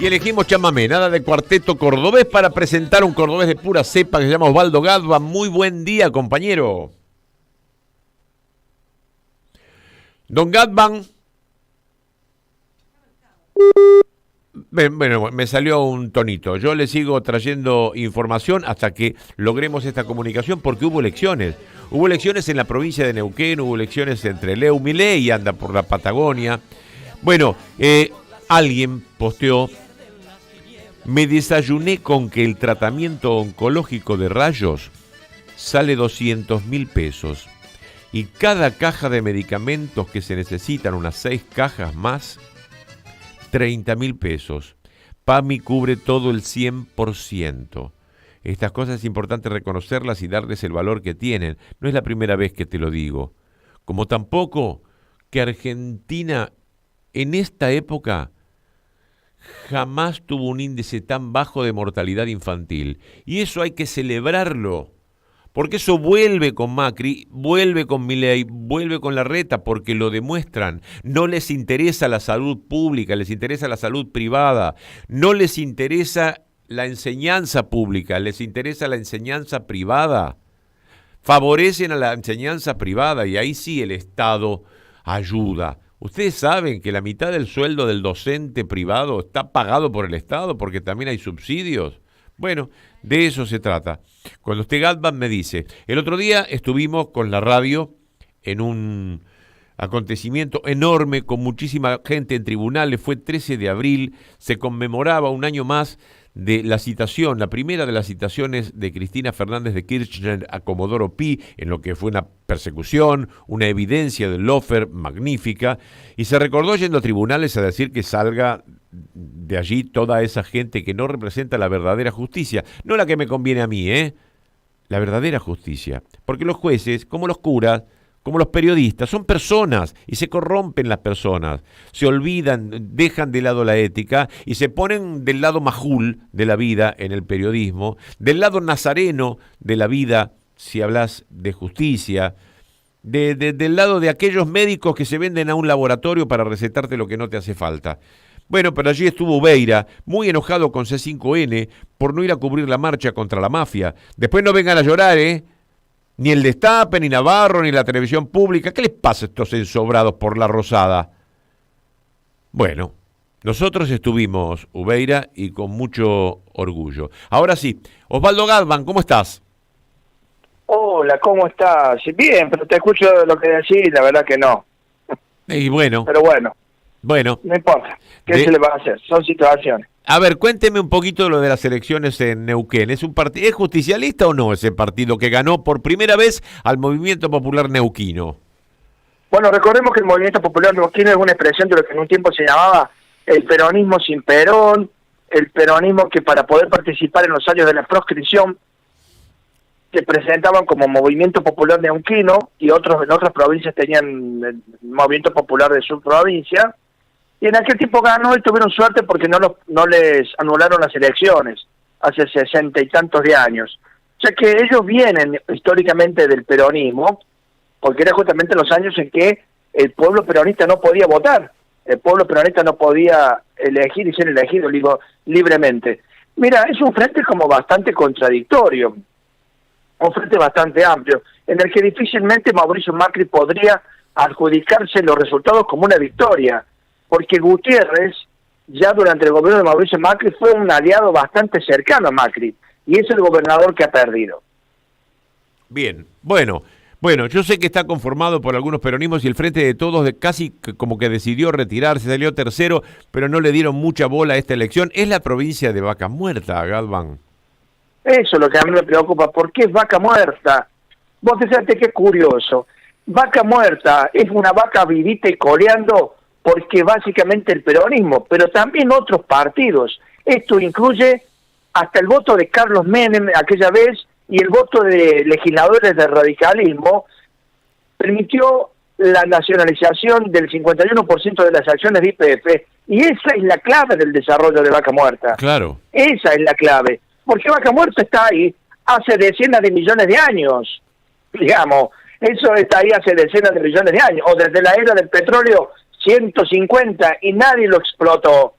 Y elegimos chamamé, nada de cuarteto cordobés, para presentar un cordobés de pura cepa que se llama Osvaldo Gadba. Muy buen día, compañero. Don Gadban. Bueno, me salió un tonito. Yo le sigo trayendo información hasta que logremos esta comunicación, porque hubo elecciones. Hubo elecciones en la provincia de Neuquén, hubo elecciones entre Leo Milei y anda por la Patagonia. Bueno, alguien posteó: me desayuné con que el tratamiento oncológico de rayos sale 200.000 pesos. Y cada caja de medicamentos que se necesitan, unas 6 cajas más, 30.000 pesos. PAMI cubre todo el 100%. Estas cosas es importante reconocerlas y darles el valor que tienen. No es la primera vez que te lo digo. Como tampoco que Argentina en esta época jamás tuvo un índice tan bajo de mortalidad infantil. Y eso hay que celebrarlo. Porque eso vuelve con Macri, vuelve con Milei, vuelve con Larreta, porque lo demuestran. No les interesa la salud pública, les interesa la salud privada. No les interesa la enseñanza pública, les interesa la enseñanza privada. Favorecen a la enseñanza privada y ahí sí el Estado ayuda. Ustedes saben que la mitad del sueldo del docente privado está pagado por el Estado, porque también hay subsidios. Bueno, de eso se trata. Cuando usted Gadban me dice: el otro día estuvimos con la radio en un acontecimiento enorme con muchísima gente en tribunales, fue 13 de abril, se conmemoraba un año más de la citación, la primera de las citaciones de Cristina Fernández de Kirchner a Comodoro Pi, en lo que fue una persecución, una evidencia del lawfare magnífica, y se recordó yendo a tribunales a decir que salga de allí toda esa gente que no representa la verdadera justicia, no la que me conviene a mí, la verdadera justicia, porque los jueces, como los curas, como los periodistas, son personas y se corrompen las personas, se olvidan, dejan de lado la ética y se ponen del lado majul de la vida en el periodismo, del lado nazareno de la vida si hablas de justicia, del lado de aquellos médicos que se venden a un laboratorio para recetarte lo que no te hace falta. Bueno, pero allí estuvo Beira, muy enojado con C5N por no ir a cubrir la marcha contra la mafia. Después no vengan a llorar, Ni el Destape, ni Navarro, ni la televisión pública. ¿Qué les pasa a estos ensobrados por la Rosada? Bueno, nosotros estuvimos, Ubeira, y con mucho orgullo. Ahora sí, Osvaldo Gadban, ¿cómo estás? Hola, ¿cómo estás? Bien, pero te escucho lo que decís, la verdad que no. Y bueno. Pero bueno. Bueno. No importa. ¿Qué se le va a hacer? Son situaciones. A ver, cuénteme un poquito lo de las elecciones en Neuquén. ¿Es justicialista o no ese partido que ganó por primera vez al Movimiento Popular Neuquino? Bueno, recordemos que el Movimiento Popular Neuquino es una expresión de lo que en un tiempo se llamaba el peronismo sin Perón, el peronismo que para poder participar en los años de la proscripción se presentaban como Movimiento Popular Neuquino y otros en otras provincias tenían el Movimiento Popular de su provincia. Y en aquel tiempo ganó y tuvieron suerte porque no les anularon las elecciones hace 60 y tantos de años. O sea que ellos vienen históricamente del peronismo, porque era justamente los años en que el pueblo peronista no podía votar, el pueblo peronista no podía elegir y ser elegido libremente. Mira, es un frente como bastante contradictorio, un frente bastante amplio, en el que difícilmente Mauricio Macri podría adjudicarse los resultados como una victoria, porque Gutiérrez, ya durante el gobierno de Mauricio Macri, fue un aliado bastante cercano a Macri, y es el gobernador que ha perdido. Bien, bueno, yo sé que está conformado por algunos peronismos y el Frente de Todos casi como que decidió retirarse, salió tercero, pero no le dieron mucha bola a esta elección. Es la provincia de Vaca Muerta, Galván. Eso es lo que a mí me preocupa. ¿Por qué es Vaca Muerta? Vos fíjate qué curioso. Vaca Muerta es una vaca vivita y coleando porque básicamente el peronismo, pero también otros partidos. Esto incluye hasta el voto de Carlos Menem aquella vez y el voto de legisladores del radicalismo permitió la nacionalización del 51% de las acciones de YPF, y esa es la clave del desarrollo de Vaca Muerta. Claro. Esa es la clave, porque Vaca Muerta está ahí hace decenas de millones de años, digamos, eso está ahí hace decenas de millones de años, o desde la era del petróleo 150, y nadie lo explotó,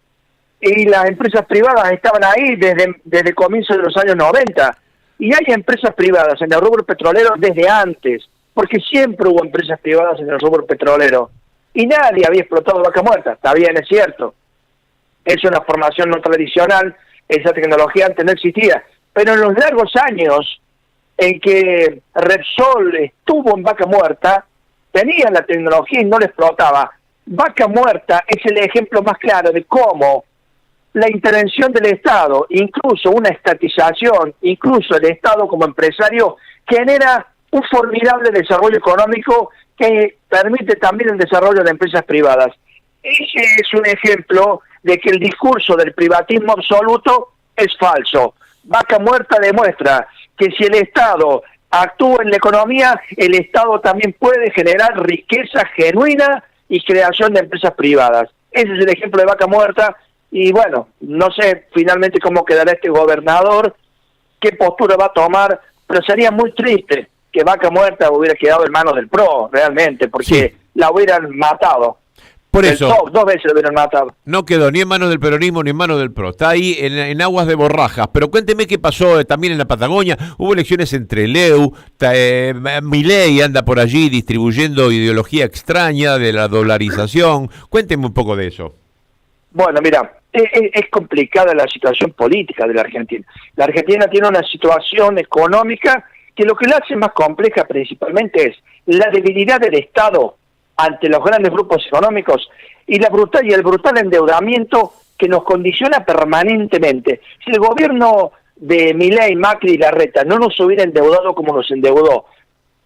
y las empresas privadas estaban ahí desde el comienzo de los años 90, y hay empresas privadas en el rubro petrolero desde antes, porque siempre hubo empresas privadas en el rubro petrolero, y nadie había explotado Vaca Muerta. Está bien, es cierto, es una formación no tradicional, esa tecnología antes no existía, pero en los largos años en que Repsol estuvo en Vaca Muerta, tenían la tecnología y no la explotaba. Vaca Muerta es el ejemplo más claro de cómo la intervención del Estado, incluso una estatización, incluso el Estado como empresario, genera un formidable desarrollo económico que permite también el desarrollo de empresas privadas. Ese es un ejemplo de que el discurso del privatismo absoluto es falso. Vaca Muerta demuestra que si el Estado actúa en la economía, el Estado también puede generar riqueza genuina y creación de empresas privadas. Ese es el ejemplo de Vaca Muerta. Y bueno, no sé finalmente cómo quedará este gobernador, qué postura va a tomar, pero sería muy triste que Vaca Muerta hubiera quedado en manos del PRO, realmente, porque la hubieran matado. Por eso. Dos veces lo hubieran matado. No quedó ni en manos del peronismo ni en manos del PRO. Está ahí en aguas de borrajas. Pero cuénteme qué pasó también en la Patagonia. Hubo elecciones entre Leu, Milei anda por allí distribuyendo ideología extraña de la dolarización. Cuénteme un poco de eso. Bueno, mira, es complicada la situación política de la Argentina. La Argentina tiene una situación económica que lo que la hace más compleja principalmente es la debilidad del Estado ante los grandes grupos económicos y el brutal endeudamiento que nos condiciona permanentemente. Si el gobierno de Milei, Macri y Larreta no nos hubiera endeudado como nos endeudó,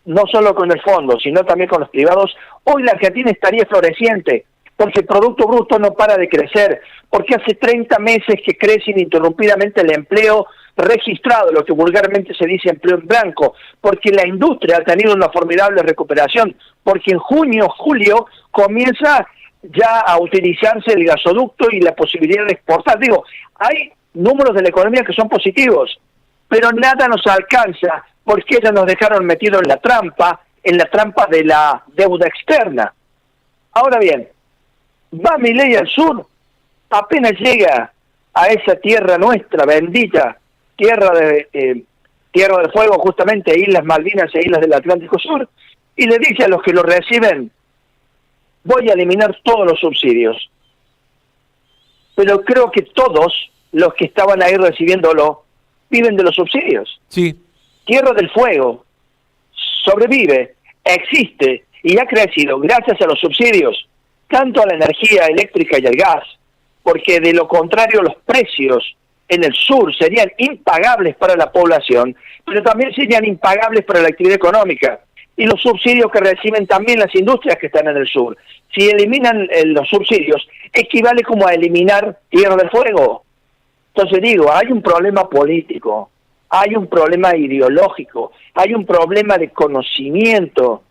no solo con el fondo, sino también con los privados, hoy la Argentina estaría floreciente, porque el Producto Bruto no para de crecer, porque hace 30 meses que crece ininterrumpidamente el empleo registrado, lo que vulgarmente se dice empleo en blanco, porque la industria ha tenido una formidable recuperación, porque en junio, julio, comienza ya a utilizarse el gasoducto y la posibilidad de exportar. Digo, hay números de la economía que son positivos, pero nada nos alcanza, porque ellos nos dejaron metidos en la trampa de la deuda externa. Ahora bien, va Milei al sur, apenas llega a esa tierra nuestra, bendita, tierra del fuego, justamente, Islas Malvinas e Islas del Atlántico Sur, y le dice a los que lo reciben, voy a eliminar todos los subsidios. Pero creo que todos los que estaban ahí recibiéndolo viven de los subsidios. Sí. Tierra del Fuego sobrevive, existe y ha crecido gracias a los subsidios, tanto a la energía eléctrica y al gas, porque de lo contrario los precios en el sur serían impagables para la población, pero también serían impagables para la actividad económica, y los subsidios que reciben también las industrias que están en el sur. Si eliminan los subsidios, equivale como a eliminar Tierra del Fuego. Entonces digo, hay un problema político, hay un problema ideológico, hay un problema de conocimiento.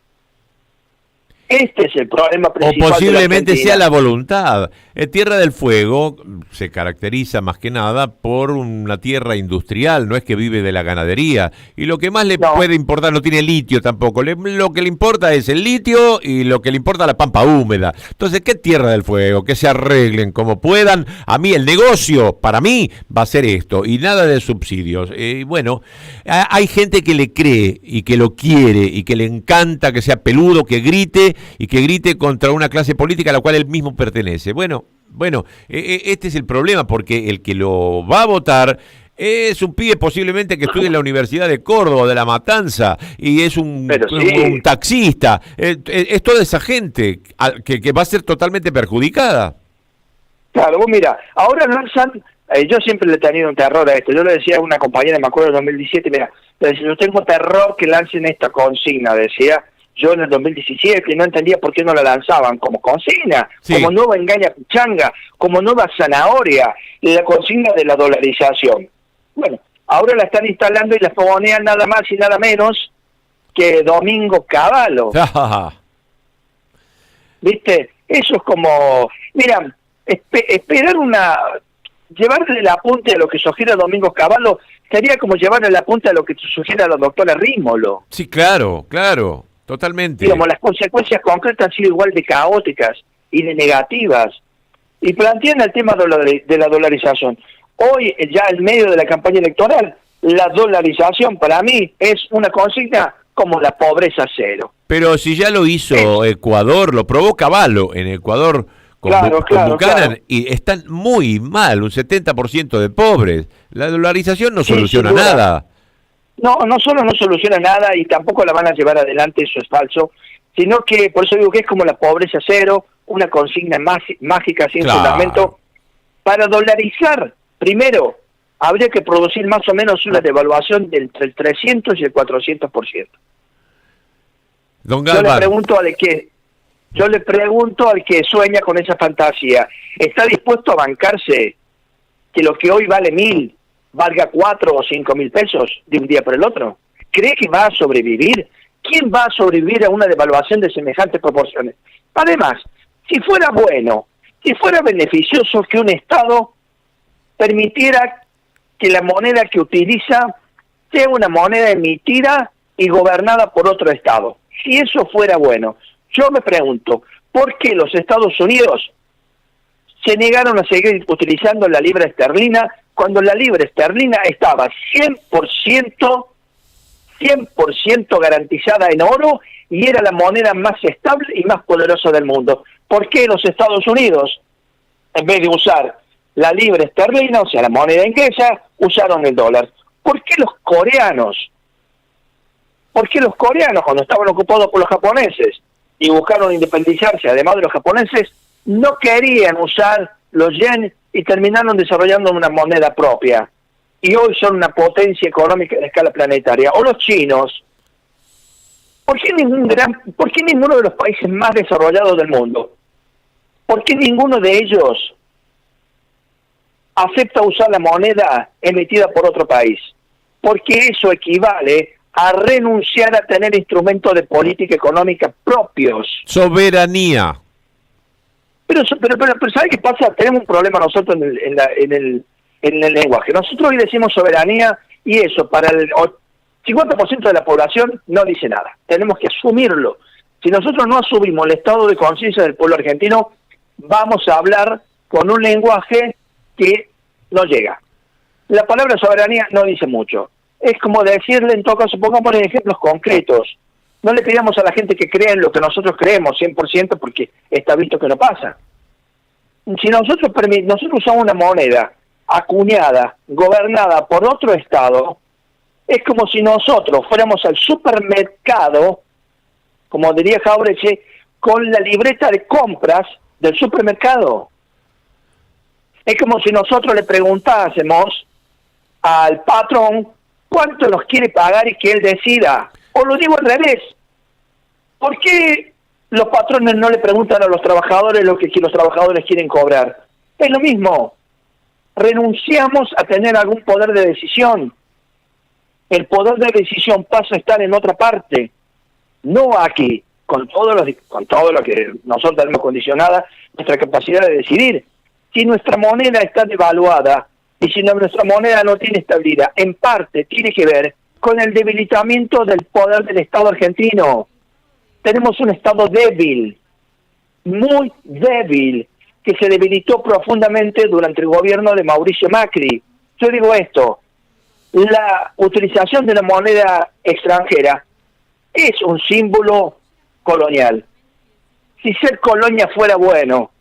Este es el problema principal. O posiblemente sea la voluntad. Tierra del Fuego se caracteriza más que nada por una tierra industrial, no es que vive de la ganadería. Y lo que más le puede importar, no tiene litio tampoco. Lo que le importa es el litio y lo que le importa la pampa húmeda. Entonces, ¿qué Tierra del Fuego? Que se arreglen como puedan. A mí el negocio, para mí, va a ser esto y nada de subsidios. Bueno, hay gente que le cree y que lo quiere y que le encanta que sea peludo, que grite y que grite contra una clase política a la cual él mismo pertenece. Bueno, este es el problema, porque el que lo va a votar es un pibe posiblemente que estudia en la Universidad de Córdoba, de La Matanza, y es un taxista. Es toda esa gente que va a ser totalmente perjudicada. Claro, vos mira, ahora lanzan, yo siempre le he tenido un terror a esto. Yo le decía a una compañera, me acuerdo, en 2017, mira, le decía, yo tengo terror que lancen esta consigna, decía yo en el 2017, y no entendía por qué no la lanzaban como consigna, como nueva engaña pichanga, como nueva zanahoria, la consigna de la dolarización. Bueno, ahora la están instalando y la fogonean nada más y nada menos que Domingo Cavallo. ¿Viste? Eso es como, mira, esperar llevarle el apunte a lo que sugiere Domingo Cavallo sería como llevarle el apunte a lo que sugiere la doctora Rímolo. Sí, claro, totalmente. Digamos, las consecuencias concretas han sido igual de caóticas y de negativas. Y plantean el tema de la dolarización. Hoy, ya en medio de la campaña electoral, la dolarización para mí es una consigna como la pobreza cero. Pero si ya lo hizo Ecuador, lo probó Cavallo en Ecuador con Buchanan, y están muy mal, un 70% de pobres. La dolarización no soluciona nada. No solo no soluciona nada y tampoco la van a llevar adelante, eso es falso, sino que, por eso digo que es como la pobreza cero, una consigna mágica sin fundamento. Para dolarizar, primero, habría que producir más o menos una devaluación entre el 300 y el 400%. Don Galván. Yo le pregunto al que sueña con esa fantasía, ¿está dispuesto a bancarse que lo que hoy vale 1.000 valga 4 o 5 mil pesos de un día por el otro? ¿Cree que va a sobrevivir? ¿Quién va a sobrevivir a una devaluación de semejantes proporciones? Además, si fuera bueno, si fuera beneficioso que un Estado permitiera que la moneda que utiliza sea una moneda emitida y gobernada por otro Estado. Si eso fuera bueno, yo me pregunto, ¿por qué los Estados Unidos se negaron a seguir utilizando la libra esterlina cuando la libra esterlina estaba 100% garantizada en oro y era la moneda más estable y más poderosa del mundo? ¿Por qué los Estados Unidos, en vez de usar la libra esterlina, o sea, la moneda inglesa, usaron el dólar? ¿Por qué los coreanos, cuando estaban ocupados por los japoneses y buscaron independizarse, además de los japoneses, no querían usar los yen y terminaron desarrollando una moneda propia? Y hoy son una potencia económica de escala planetaria. O los chinos. ¿Por qué ninguno de los países más desarrollados del mundo? ¿Por qué ninguno de ellos acepta usar la moneda emitida por otro país? Porque eso equivale a renunciar a tener instrumentos de política económica propios. Soberanía. Pero ¿sabe qué pasa? Tenemos un problema nosotros en el lenguaje. Nosotros hoy decimos soberanía y eso para el 50% de la población no dice nada. Tenemos que asumirlo. Si nosotros no asumimos el estado de conciencia del pueblo argentino, vamos a hablar con un lenguaje que no llega. La palabra soberanía no dice mucho. Es como decirle, en todo caso, pongamos ejemplos concretos. No le pidamos a la gente que crea en lo que nosotros creemos 100% porque está visto que no pasa. Si nosotros usamos una moneda acuñada, gobernada por otro Estado, es como si nosotros fuéramos al supermercado, como diría Jauretche, con la libreta de compras del supermercado. Es como si nosotros le preguntásemos al patrón cuánto nos quiere pagar y que él decida. O lo digo al revés. ¿Por qué los patrones no le preguntan a los trabajadores lo que los trabajadores quieren cobrar? Es lo mismo. Renunciamos a tener algún poder de decisión. El poder de decisión pasa a estar en otra parte, no aquí, con todo lo que nosotros tenemos condicionada nuestra capacidad de decidir. Si nuestra moneda está devaluada y si nuestra moneda no tiene estabilidad, en parte tiene que ver con el debilitamiento del poder del Estado argentino. Tenemos un Estado débil, muy débil, que se debilitó profundamente durante el gobierno de Mauricio Macri. Yo digo esto, la utilización de la moneda extranjera es un símbolo colonial. si ser colonia fuera bueno,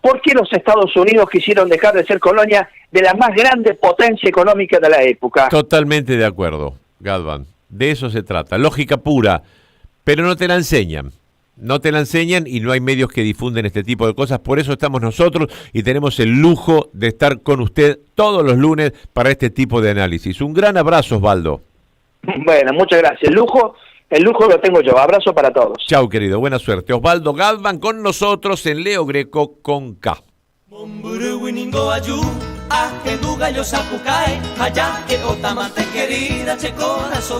¿por qué los Estados Unidos quisieron dejar de ser colonia de la más grande potencia económica de la época? Totalmente de acuerdo, Galván. De eso se trata. Lógica pura, pero no te la enseñan. No te la enseñan y no hay medios que difunden este tipo de cosas. Por eso estamos nosotros y tenemos el lujo de estar con usted todos los lunes para este tipo de análisis. Un gran abrazo, Osvaldo. Bueno, muchas gracias. El lujo lo tengo yo. Abrazo para todos. Chau, querido. Buena suerte. Osvaldo Galván con nosotros en Leo Greco con K.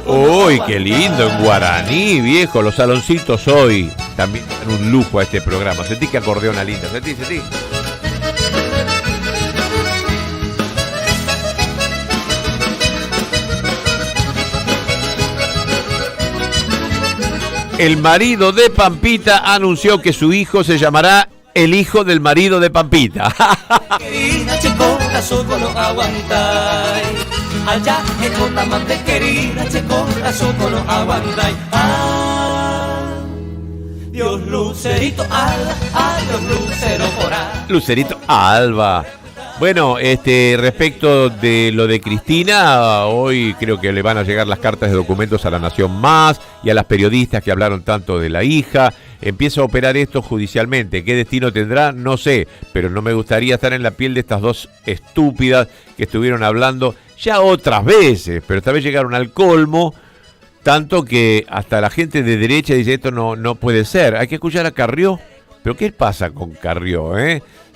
Uy, qué lindo en guaraní, viejo. Los saloncitos hoy también dan un lujo a este programa. Sentí que acordeona linda. Sentí. El marido de Pampita anunció que su hijo se llamará el hijo del marido de Pampita. Querida, che corazón no aguantáis. Allá en otra mante querida, che corazón no aguantáis. Dios Lucerito Alba, Dios Lucero por ahí. Lucerito Alba. Bueno, respecto de lo de Cristina, hoy creo que le van a llegar las cartas de documentos a La Nación Más y a las periodistas que hablaron tanto de la hija. Empieza a operar esto judicialmente. ¿Qué destino tendrá? No sé, pero no me gustaría estar en la piel de estas dos estúpidas que estuvieron hablando ya otras veces, pero esta vez llegaron al colmo, tanto que hasta la gente de derecha dice esto no puede ser. Hay que escuchar a Carrió. ¿Pero qué pasa con Carrió,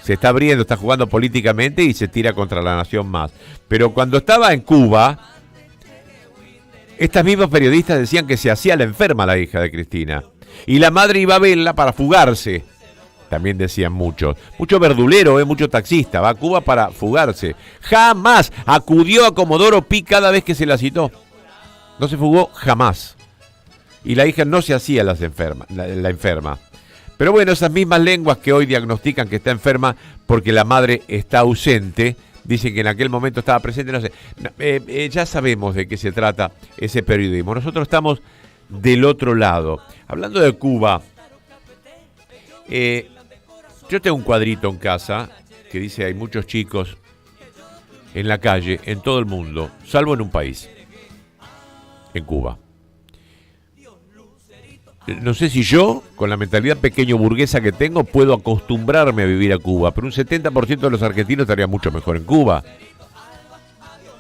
Se está abriendo, está jugando políticamente y se tira contra La Nación Más. Pero cuando estaba en Cuba, estas mismas periodistas decían que se hacía la enferma la hija de Cristina. Y la madre iba a verla para fugarse. También decían muchos. Mucho verdulero, mucho taxista. Va a Cuba para fugarse. Jamás acudió a Comodoro Pi cada vez que se la citó. No se fugó jamás. Y la hija no se hacía la enferma. Pero bueno, esas mismas lenguas que hoy diagnostican que está enferma porque la madre está ausente, dicen que en aquel momento estaba presente, no sé. Ya sabemos de qué se trata ese periodismo. Nosotros estamos del otro lado. Hablando de Cuba, yo tengo un cuadrito en casa que dice hay muchos chicos en la calle, en todo el mundo, salvo en un país, en Cuba. No sé si yo, con la mentalidad pequeño burguesa que tengo, puedo acostumbrarme a vivir a Cuba, pero un 70% de los argentinos estaría mucho mejor en Cuba.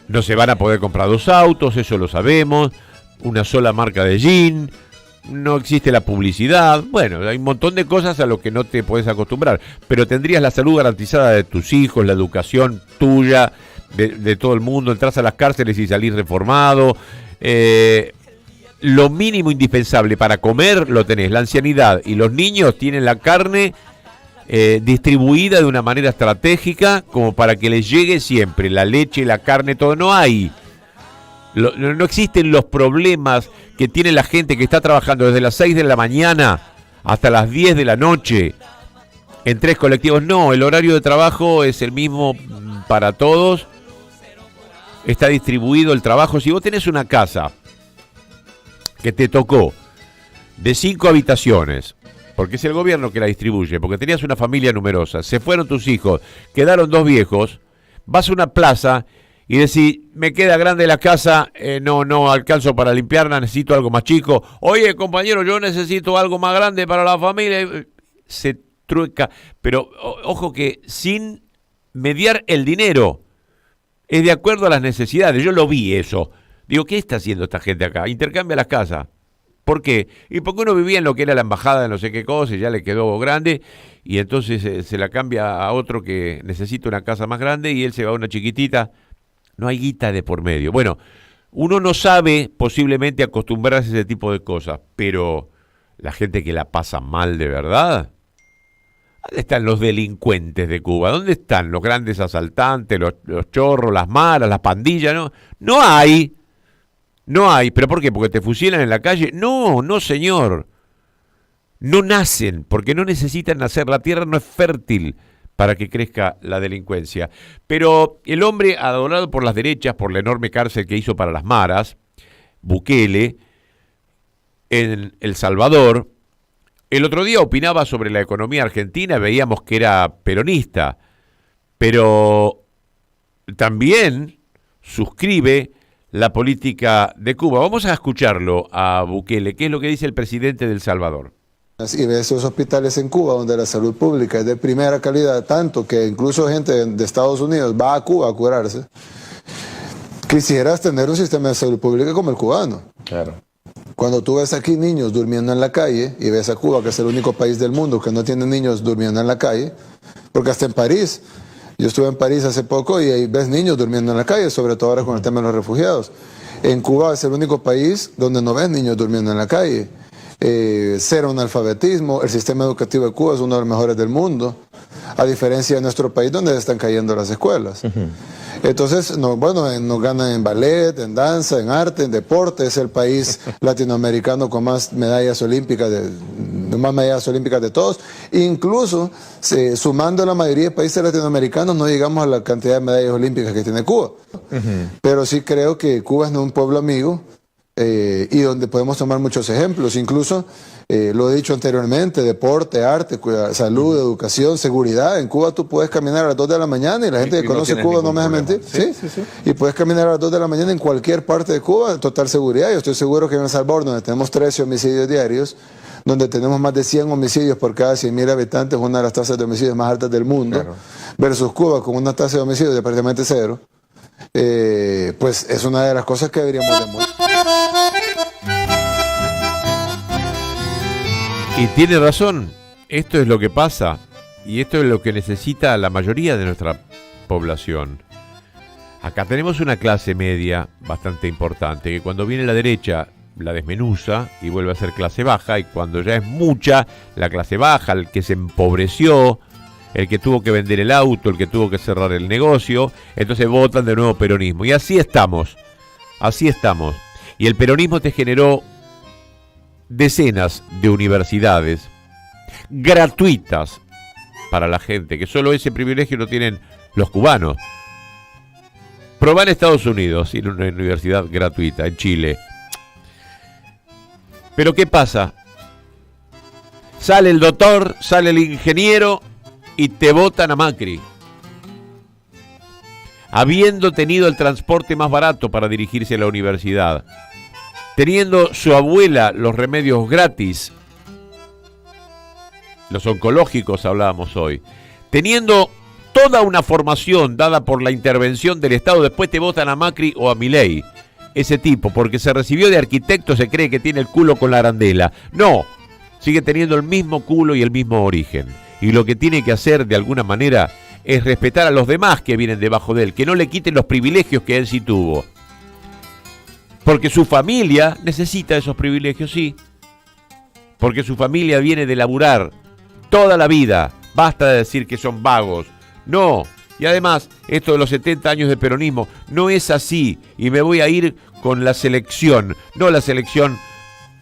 No se van a poder comprar 2 autos, eso lo sabemos, una sola marca de jean, no existe la publicidad, bueno, hay un montón de cosas a lo que no te puedes acostumbrar, pero tendrías la salud garantizada de tus hijos, la educación tuya, de todo el mundo, entras a las cárceles y salís reformado, lo mínimo indispensable para comer lo tenés, la ancianidad y los niños tienen la carne distribuida de una manera estratégica como para que les llegue siempre la leche, la carne, todo. No hay, no existen los problemas que tiene la gente que está trabajando desde las 6 de la mañana hasta las 10 de la noche en 3 colectivos. No, el horario de trabajo es el mismo para todos, está distribuido el trabajo. Si vos tenés una casa que te tocó de 5 habitaciones, porque es el gobierno que la distribuye, porque tenías una familia numerosa, se fueron tus hijos, quedaron 2 viejos, vas a una plaza y decís, me queda grande la casa, no alcanzo para limpiarla, necesito algo más chico. Oye, compañero, yo necesito algo más grande para la familia. Se trueca, pero ojo que sin mediar el dinero, es de acuerdo a las necesidades. Yo lo vi eso. Digo, ¿qué está haciendo esta gente acá? Intercambia las casas. ¿Por qué? Y porque uno vivía en lo que era la embajada de no sé qué cosa y ya le quedó grande y entonces se la cambia a otro que necesita una casa más grande y él se va a una chiquitita. No hay guita de por medio. Bueno, uno no sabe posiblemente acostumbrarse a ese tipo de cosas, pero la gente que la pasa mal de verdad, ¿dónde están los delincuentes de Cuba? ¿Dónde están los grandes asaltantes, los chorros, las maras, las pandillas? No hay. No hay. ¿Pero por qué? ¿Porque te fusilan en la calle? No, señor. No nacen, porque no necesitan nacer. La tierra no es fértil para que crezca la delincuencia. Pero el hombre adorado por las derechas, por la enorme cárcel que hizo para las maras, Bukele, en El Salvador, el otro día opinaba sobre la economía argentina, veíamos que era peronista, pero también suscribe la política de Cuba. Vamos a escucharlo a Bukele, qué es lo que dice el presidente de El Salvador. Y ves esos hospitales en Cuba donde la salud pública es de primera calidad, tanto que incluso gente de Estados Unidos va a Cuba a curarse. Quisieras tener un sistema de salud pública como el cubano. Claro. Cuando tú ves aquí niños durmiendo en la calle y ves a Cuba, que es el único país del mundo que no tiene niños durmiendo en la calle, porque hasta en París, yo estuve en París hace poco y ahí ves niños durmiendo en la calle, sobre todo ahora con el tema de los refugiados. En Cuba es el único país donde no ves niños durmiendo en la calle. Cero analfabetismo, el sistema educativo de Cuba es uno de los mejores del mundo, a diferencia de nuestro país donde están cayendo las escuelas. Entonces, nos ganan en ballet, en danza, en arte, en deporte. Es el país latinoamericano con más medallas olímpicas de todos. Incluso, sumando la mayoría de países latinoamericanos, no llegamos a la cantidad de medallas olímpicas que tiene Cuba. Pero sí creo que Cuba es un pueblo amigo y donde podemos tomar muchos ejemplos. Incluso, lo he dicho anteriormente, deporte, arte, salud, educación, seguridad. En Cuba tú puedes caminar a las 2 de la mañana y la gente que conoce Cuba no me deja mentir. ¿Sí? Y puedes caminar a las 2 de la mañana en cualquier parte de Cuba, en total seguridad. Yo estoy seguro que en El Salvador, donde tenemos 13 homicidios diarios, donde tenemos más de 100 homicidios por cada 100.000 habitantes, una de las tasas de homicidios más altas del mundo, versus Cuba con una tasa de homicidios de prácticamente cero, pues es una de las cosas que deberíamos demostrar. Y tiene razón, esto es lo que pasa y esto es lo que necesita la mayoría de nuestra población. Acá tenemos una clase media bastante importante que cuando viene la derecha la desmenuza y vuelve a ser clase baja, y cuando ya es mucha la clase baja, el que se empobreció, el que tuvo que vender el auto, el que tuvo que cerrar el negocio, entonces votan de nuevo peronismo. Y así estamos. Y el peronismo te generó decenas de universidades gratuitas para la gente, que solo ese privilegio lo tienen los cubanos. Probá en Estados Unidos, ir a una universidad gratuita, en Chile. Pero ¿qué pasa? Sale el doctor, sale el ingeniero y te votan a Macri, habiendo tenido el transporte más barato para dirigirse a la universidad, teniendo su abuela los remedios gratis, los oncológicos hablábamos hoy, teniendo toda una formación dada por la intervención del Estado. Después te votan a Macri o a Milei, ese tipo, porque se recibió de arquitecto, se cree que tiene el culo con la arandela. No, sigue teniendo el mismo culo y el mismo origen. Y lo que tiene que hacer de alguna manera es respetar a los demás que vienen debajo de él, que no le quiten los privilegios que él sí tuvo. Porque su familia necesita esos privilegios, sí. Porque su familia viene de laburar toda la vida. Basta de decir que son vagos. No. Y además, esto de los 70 años de peronismo no es así. Y me voy a ir con la selección, no la selección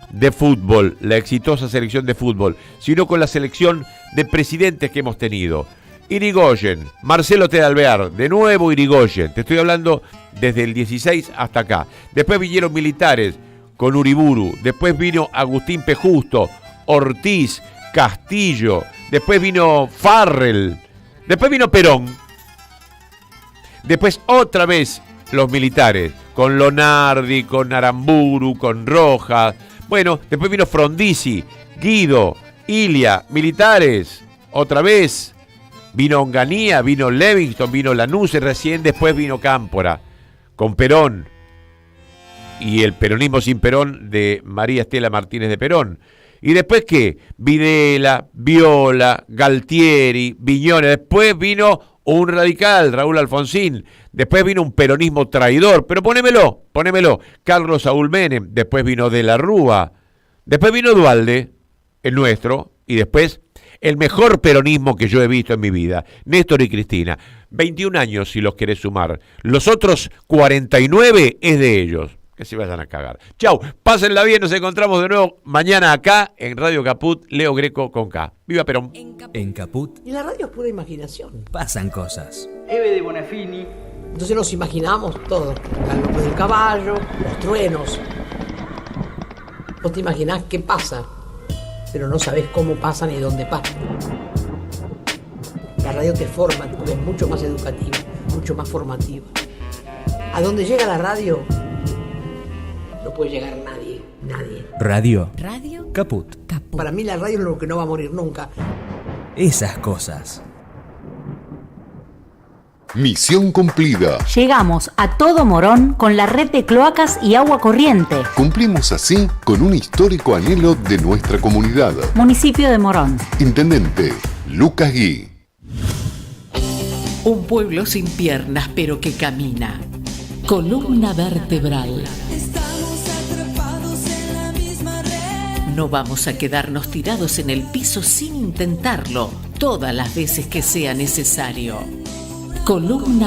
de fútbol, la exitosa selección de fútbol, sino con la selección de presidentes que hemos tenido. Irigoyen, Marcelo T. de Alvear, de nuevo Irigoyen, te estoy hablando desde el 16 hasta acá. Después vinieron militares con Uriburu, después vino Agustín P. Justo, Ortiz, Castillo, después vino Farrell, después vino Perón, después otra vez los militares, con Lonardi, con Aramburu, con Rojas, bueno, después vino Frondizi, Guido, Ilia, militares, otra vez. Vino Onganía, vino Livingston, vino Lanús, y recién después vino Cámpora, con Perón. Y el peronismo sin Perón de María Estela Martínez de Perón. ¿Y después qué? Videla, Viola, Galtieri, Viñones. Después vino un radical, Raúl Alfonsín. Después vino un peronismo traidor. Pero ponémelo. Carlos Saúl Menem. Después vino De la Rúa. Después vino Duhalde, el nuestro. Y después el mejor peronismo que yo he visto en mi vida, Néstor y Cristina. 21 años si los querés sumar. Los otros 49 es de ellos. Que se vayan a cagar. Chau, pásenla bien, nos encontramos de nuevo mañana acá en Radio Caput, Leo Greco con K. ¡Viva Perón! En Caput Y la radio es pura imaginación. pasan cosas. Eve de Bonafini. Entonces nos imaginamos todo. El galope del caballo, los truenos. ¿Vos te imaginás qué pasa pero no sabes cómo pasan y dónde pasan. La radio te forma, es mucho más educativa, mucho más formativa. A donde llega la radio, no puede llegar nadie. Radio. Radio. Caput. Para mí la radio es lo que no va a morir nunca. Esas cosas. Misión cumplida. Llegamos a todo Morón con la red de cloacas y agua corriente. Cumplimos así con un histórico anhelo de nuestra comunidad. Municipio de Morón. Intendente Lucas Gui. Un pueblo sin piernas pero que camina. Columna vertebral. No vamos a quedarnos tirados en el piso sin intentarlo todas las veces que sea necesario. Columna